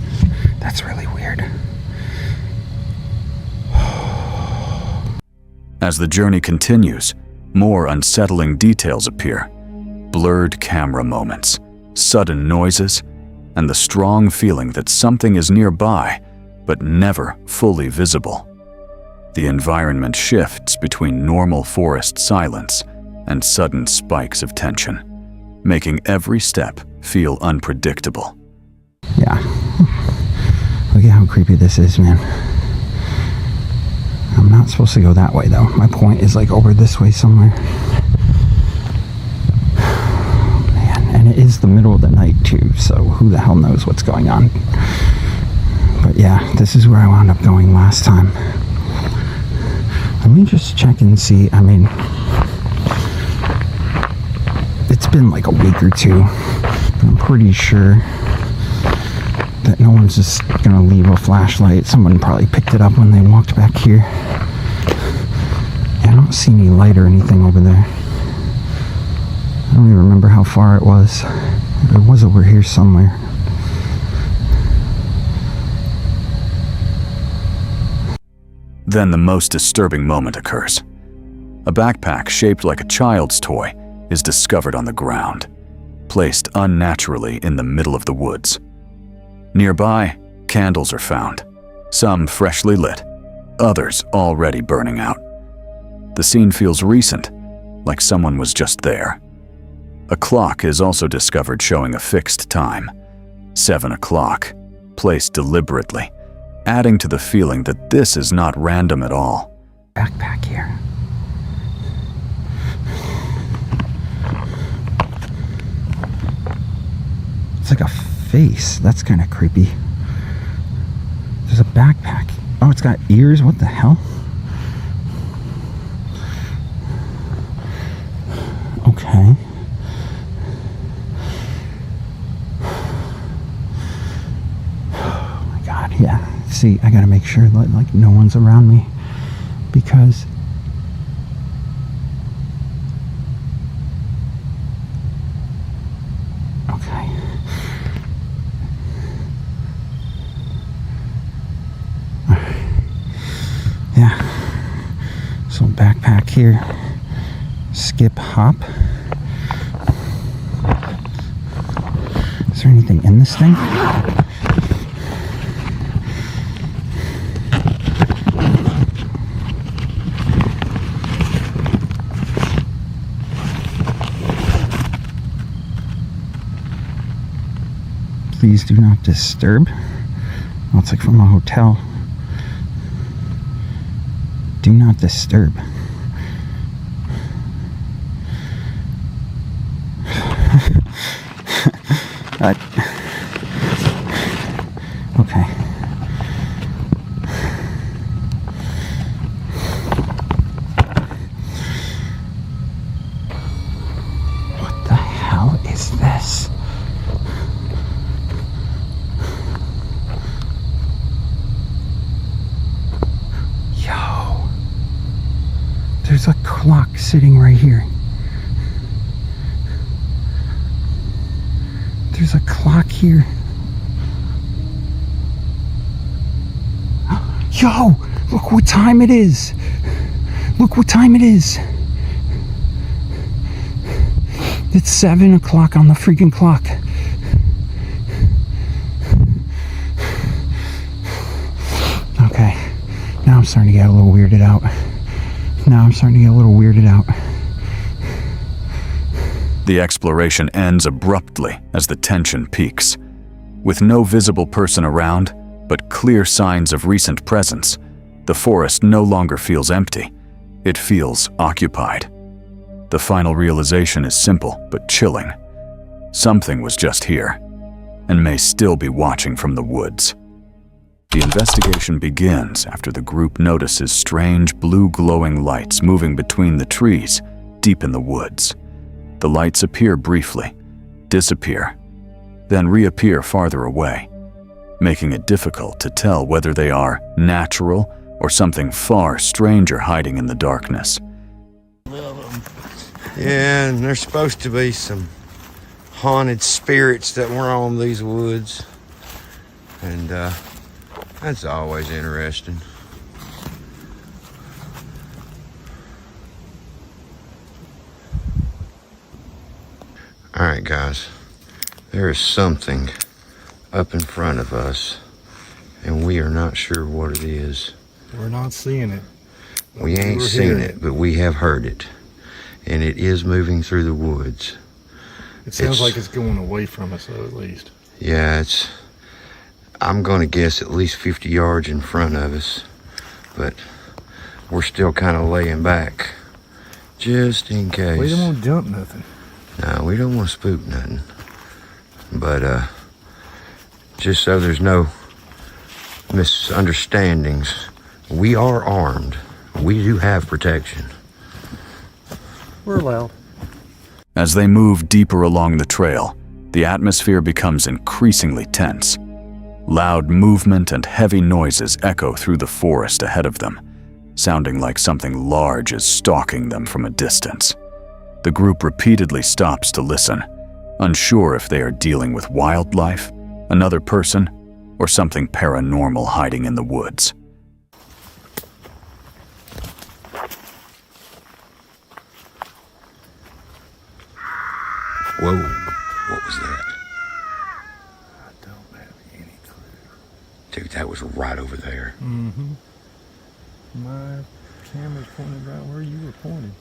That's really weird. As the journey continues, more unsettling details appear. Blurred camera moments, sudden noises, and the strong feeling that something is nearby, but never fully visible. The environment shifts between normal forest silence and sudden spikes of tension, making every step feel unpredictable. Yeah. Look at how creepy this is, man. I'm not supposed to go that way, though. My point is like over this way somewhere. Man, and it is the middle of the night, too, so who the hell knows what's going on. But yeah, this is where I wound up going last time. Let me just check and see. I mean, it's been like a week or two, but I'm pretty sure that no one's just gonna leave a flashlight. Someone probably picked it up when they walked back here. Yeah, I don't see any light or anything over there. I don't even remember how far it was. It was over here somewhere. Then the most disturbing moment occurs. A backpack shaped like a child's toy is discovered on the ground, placed unnaturally in the middle of the woods. Nearby, candles are found, some freshly lit, others already burning out. The scene feels recent, like someone was just there. A clock is also discovered showing a fixed time, 7 o'clock, placed deliberately, adding to the feeling that this is not random at all. Backpack here. It's like a face. That's kind of creepy. There's a backpack. Oh, it's got ears. What the hell? Okay. Oh my god, yeah. See, I gotta make sure that like no one's around me, because okay. Yeah. So backpack here. Skip hop. Is there anything in this thing? Please do not disturb. Oh, it's like from a hotel. Do not disturb. Okay. What the hell is this? Yo. There's a clock sitting right here. There's a clock here. Yo, look what time it is. Look what time it is. It's 7 o'clock on the freaking clock. Okay, now I'm starting to get a little weirded out. The exploration ends abruptly as the tension peaks. With no visible person around, but clear signs of recent presence, the forest no longer feels empty. It feels occupied. The final realization is simple but chilling. Something was just here, and may still be watching from the woods. The investigation begins after the group notices strange blue glowing lights moving between the trees deep in the woods. The lights appear briefly, disappear, then reappear farther away, making it difficult to tell whether they are natural or something far stranger hiding in the darkness. Yeah, and there's supposed to be some haunted spirits that roam these woods, and that's always interesting. Alright guys, there is something up in front of us, and we are not sure what it is. We're not seeing it. We ain't seen it, but we have heard it. And it is moving through the woods. It sounds like it's going away from us, though, at least. Yeah, I'm going to guess at least 50 yards in front of us. But we're still kind of laying back, just in case. We don't want to jump nothing. No, we don't want to spook nothing. But just so there's no misunderstandings, we are armed. We do have protection. We're allowed. As they move deeper along the trail, the atmosphere becomes increasingly tense. Loud movement and heavy noises echo through the forest ahead of them, sounding like something large is stalking them from a distance. The group repeatedly stops to listen, unsure if they are dealing with wildlife, another person, or something paranormal hiding in the woods. Whoa, what was that? I don't have any clue. Dude, that was right over there. Mm-hmm. My camera's pointed right where you were pointing.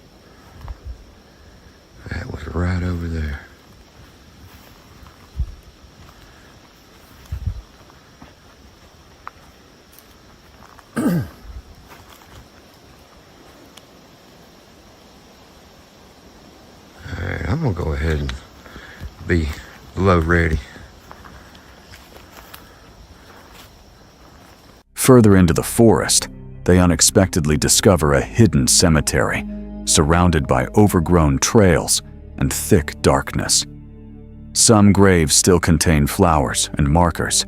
That was right over there. Alright, I'm gonna go ahead and be low ready. Further into the forest, they unexpectedly discover a hidden cemetery, surrounded by overgrown trails and thick darkness. Some graves still contain flowers and markers,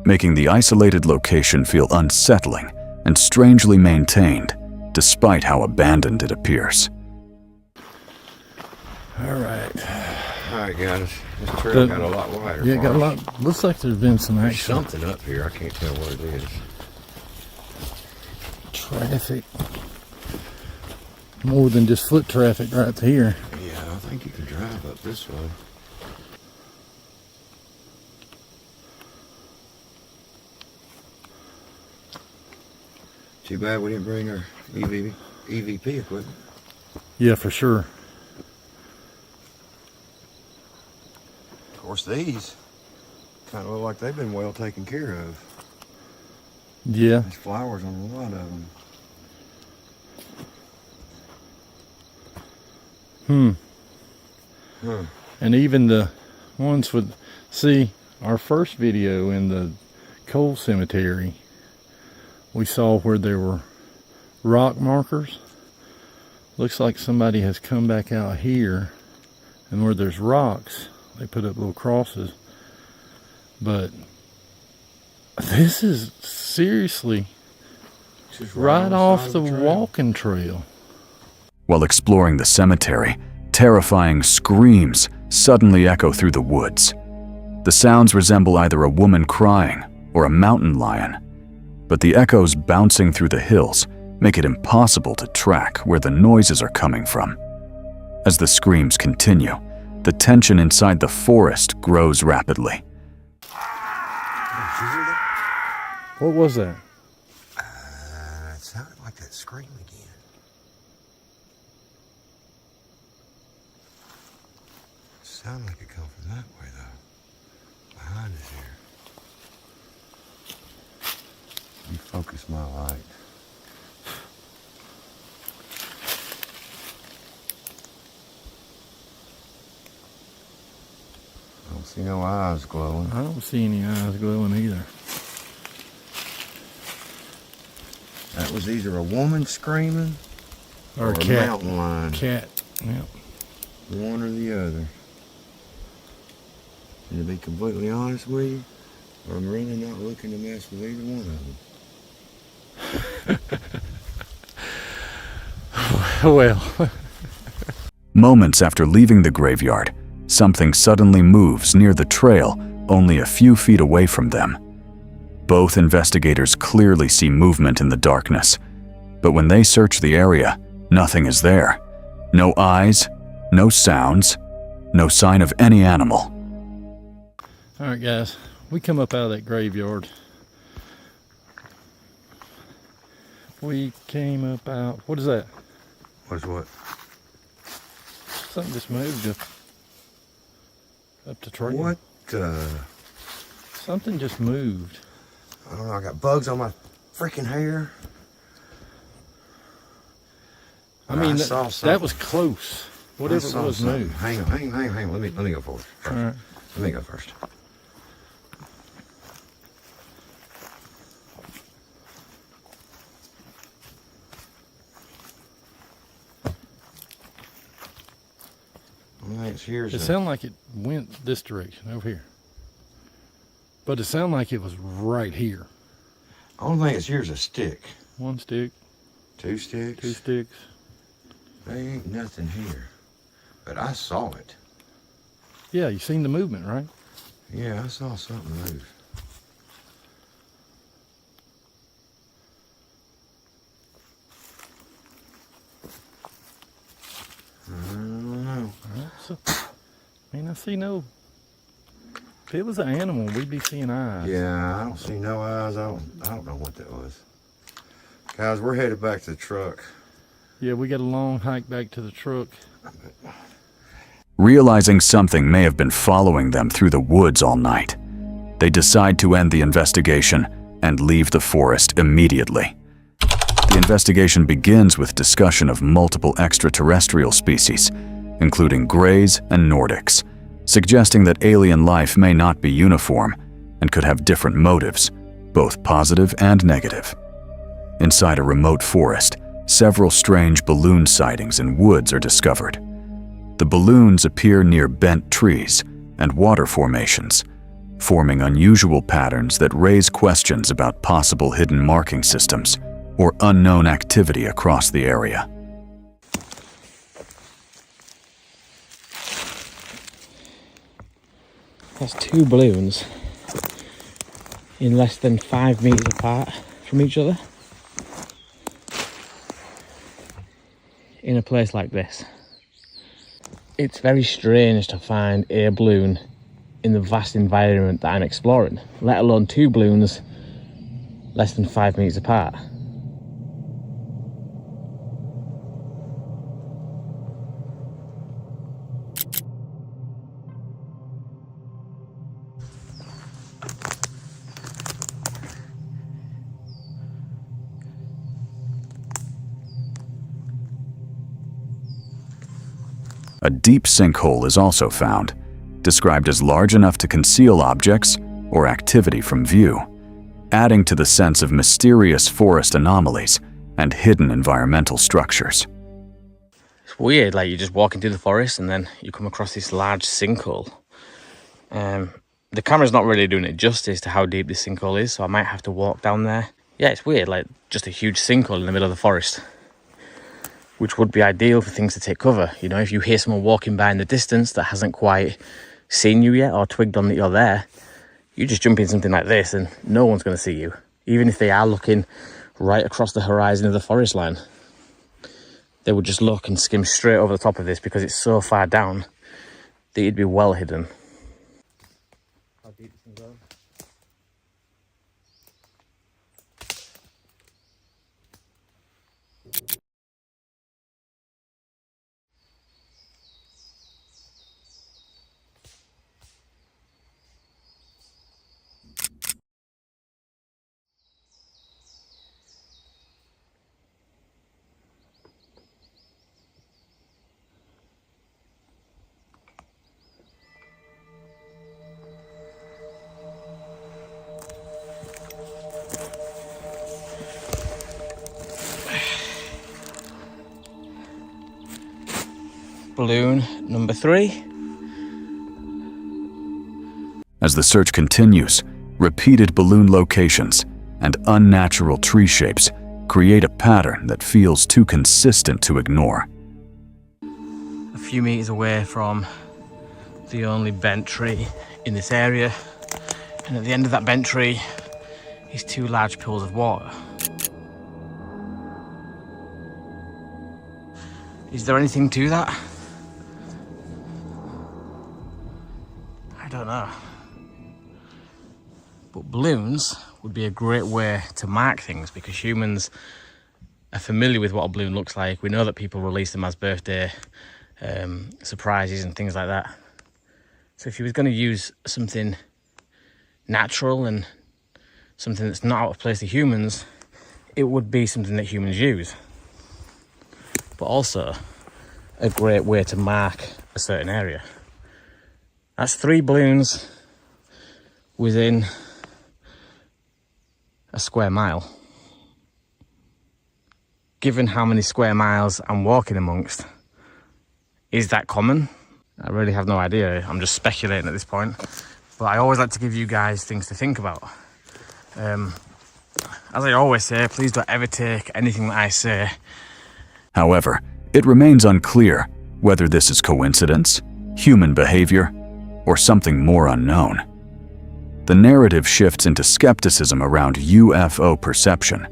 making the isolated location feel unsettling and strangely maintained, despite how abandoned it appears. Alright, guys. This trail got a lot wider. Yeah, it got a lot. Looks like there's been some There's action. something up here. I can't tell what it is. Traffic. More than just foot traffic right here. Yeah, I think you can drive up this way. Too bad we didn't bring our EVP equipment. Yeah, for sure. Of course, these Kind of look like they've been well taken care of. Yeah. There's flowers on a lot of them. And even the ones with, see, our first video in the coal cemetery, we saw where there were rock markers. Looks like somebody has come back out here, and where there's rocks, they put up little crosses. But this is seriously Just right off the walking trail. While exploring the cemetery, terrifying screams suddenly echo through the woods. The sounds resemble either a woman crying or a mountain lion, but the echoes bouncing through the hills make it impossible to track where the noises are coming from. As the screams continue, the tension inside the forest grows rapidly. What was that? It sounded like that scream again. Sounded like it come from that way though. Behind us here. Let me focus my light. I don't see no eyes glowing. I don't see any eyes glowing either. That was either a woman screaming Or a a cat. mountain lion. Cat, yep. One or the other. And to be completely honest with you, I'm really not looking to mess with either one of them. Well. Moments after leaving the graveyard, something suddenly moves near the trail only a few feet away from them. Both investigators clearly see movement in the darkness, but when they search the area, nothing is there. No eyes, no sounds, no sign of any animal. All right, guys, we come up out of that graveyard. We came up out, what is that? What's what? Something just moved up the trail. What? Something just moved. I don't know, I got bugs on my freaking hair. I mean, saw that was close. Whatever it was moved. Hang on. Let me go first. All right. Let me go first. It sounded like it went this direction, over here. But it sounded like it was right here. Only thing that's here is a stick. One stick. Two sticks. Two sticks. There ain't nothing here. But I saw it. Yeah, you seen the movement, right? Yeah, I saw something move. I don't know. So, I mean, I see no... If it was an animal, we'd be seeing eyes. Yeah, I don't see no eyes. I don't know what that was. Guys, we're headed back to the truck. Yeah, we got a long hike back to the truck. Realizing something may have been following them through the woods all night, they decide to end the investigation and leave the forest immediately. The investigation begins with discussion of multiple extraterrestrial species, including Greys and Nordics, suggesting that alien life may not be uniform and could have different motives, both positive and negative. Inside a remote forest, several strange balloon sightings in woods are discovered. The balloons appear near bent trees and water formations, forming unusual patterns that raise questions about possible hidden marking systems or unknown activity across the area. That's two balloons in less than 5 meters apart from each other in a place like this. It's very strange to find a balloon in the vast environment that I'm exploring, let alone two balloons less than 5 meters apart. A deep sinkhole is also found, described as large enough to conceal objects or activity from view, adding to the sense of mysterious forest anomalies and hidden environmental structures. It's weird, like you're just walking through the forest and then you come across this large sinkhole. The camera's not really doing it justice to how deep this sinkhole is, so I might have to walk down there. Yeah, it's weird, like just a huge sinkhole in the middle of the forest, which would be ideal for things to take cover. You know, if you hear someone walking by in the distance that hasn't quite seen you yet or twigged on that you're there, you just jump in something like this and no one's going to see you, even if they are looking right across the horizon of the forest line. They would just look and skim straight over the top of this because it's so far down that you'd be well hidden. How deep this thing goes? Balloon number 3. As the search continues, repeated balloon locations and unnatural tree shapes create a pattern that feels too consistent to ignore. A few meters away from the only bent tree in this area, and at the end of that bent tree is 2 large pools of water. Is there anything to that? I don't know. But balloons would be a great way to mark things because humans are familiar with what a balloon looks like. We know that people release them as birthday surprises and things like that. So if you was going to use something natural and something that's not out of place to humans, it would be something that humans use. But also a great way to mark a certain area. That's 3 balloons within a square mile. Given how many square miles I'm walking amongst, is that common? I really have no idea. I'm just speculating at this point. But I always like to give you guys things to think about. As I always say, please don't ever take anything that I say. However, it remains unclear whether this is coincidence, human behavior, or something more unknown. The narrative shifts into skepticism around UFO perception,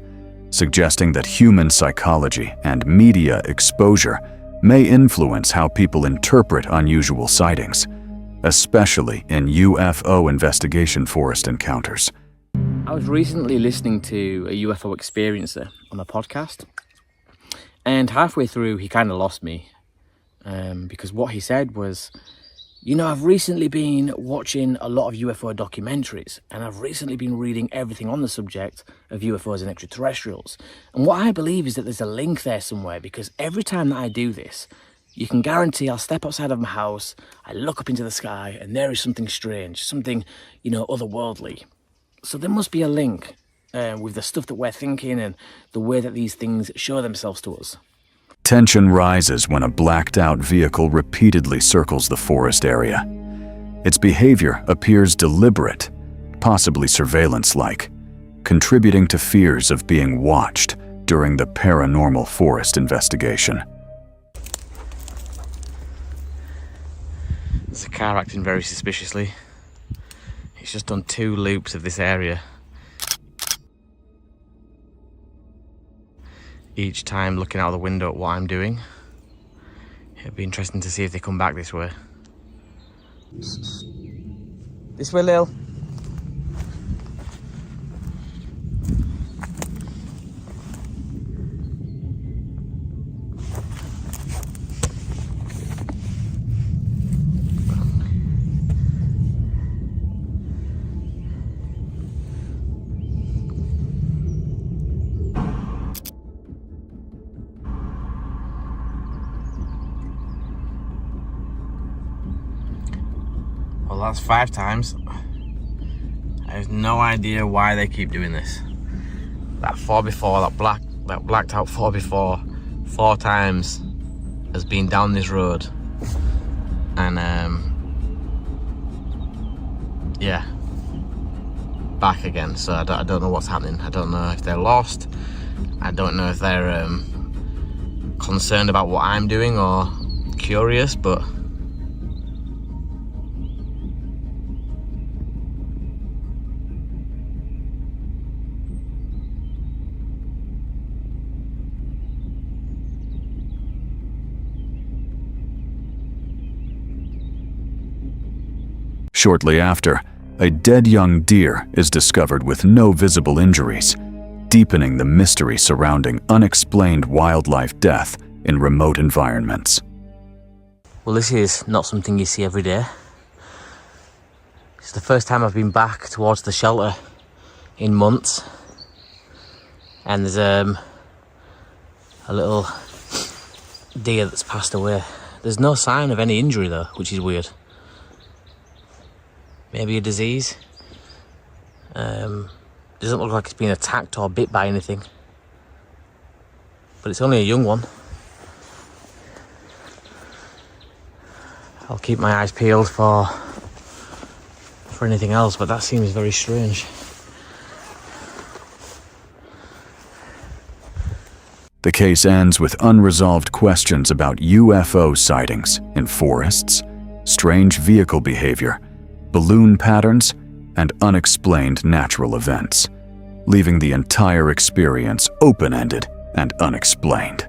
suggesting that human psychology and media exposure may influence how people interpret unusual sightings, especially in UFO investigation forest encounters. I was recently listening to a UFO experiencer on a podcast, and halfway through he kind of lost me because what he said was, you know, I've recently been watching a lot of UFO documentaries and I've recently been reading everything on the subject of UFOs and extraterrestrials. And what I believe is that there's a link there somewhere, because every time that I do this, you can guarantee I'll step outside of my house, I look up into the sky and there is something strange, something, you know, otherworldly. So there must be a link with the stuff that we're thinking and the way that these things show themselves to us. Tension rises when a blacked-out vehicle repeatedly circles the forest area. Its behavior appears deliberate, possibly surveillance-like, contributing to fears of being watched during the paranormal forest investigation. It's a car acting very suspiciously. It's just done 2 loops of this area. Each time looking out of the window at what I'm doing. It'd be interesting to see if they come back this way. This way, Lil. So that's 5 times. I have no idea why they keep doing this. That 4x4, that blacked out 4x4, 4 times has been down this road. And yeah, back again. So I don't know what's happening. I don't know if they're lost. I don't know if they're concerned about what I'm doing or curious, but Shortly after, a dead young deer is discovered with no visible injuries, deepening the mystery surrounding unexplained wildlife death in remote environments. well, this is not something you see every day. It's the first time I've been back towards the shelter in months, and there's a little deer that's passed away. There's no sign of any injury though, which is weird. Maybe a disease. Doesn't look like it's been attacked or bit by anything, but it's only a young one. I'll keep my eyes peeled for anything else, but that seems very strange. The case ends with unresolved questions about UFO sightings in forests, strange vehicle behavior, balloon patterns, and unexplained natural events, leaving the entire experience open-ended and unexplained.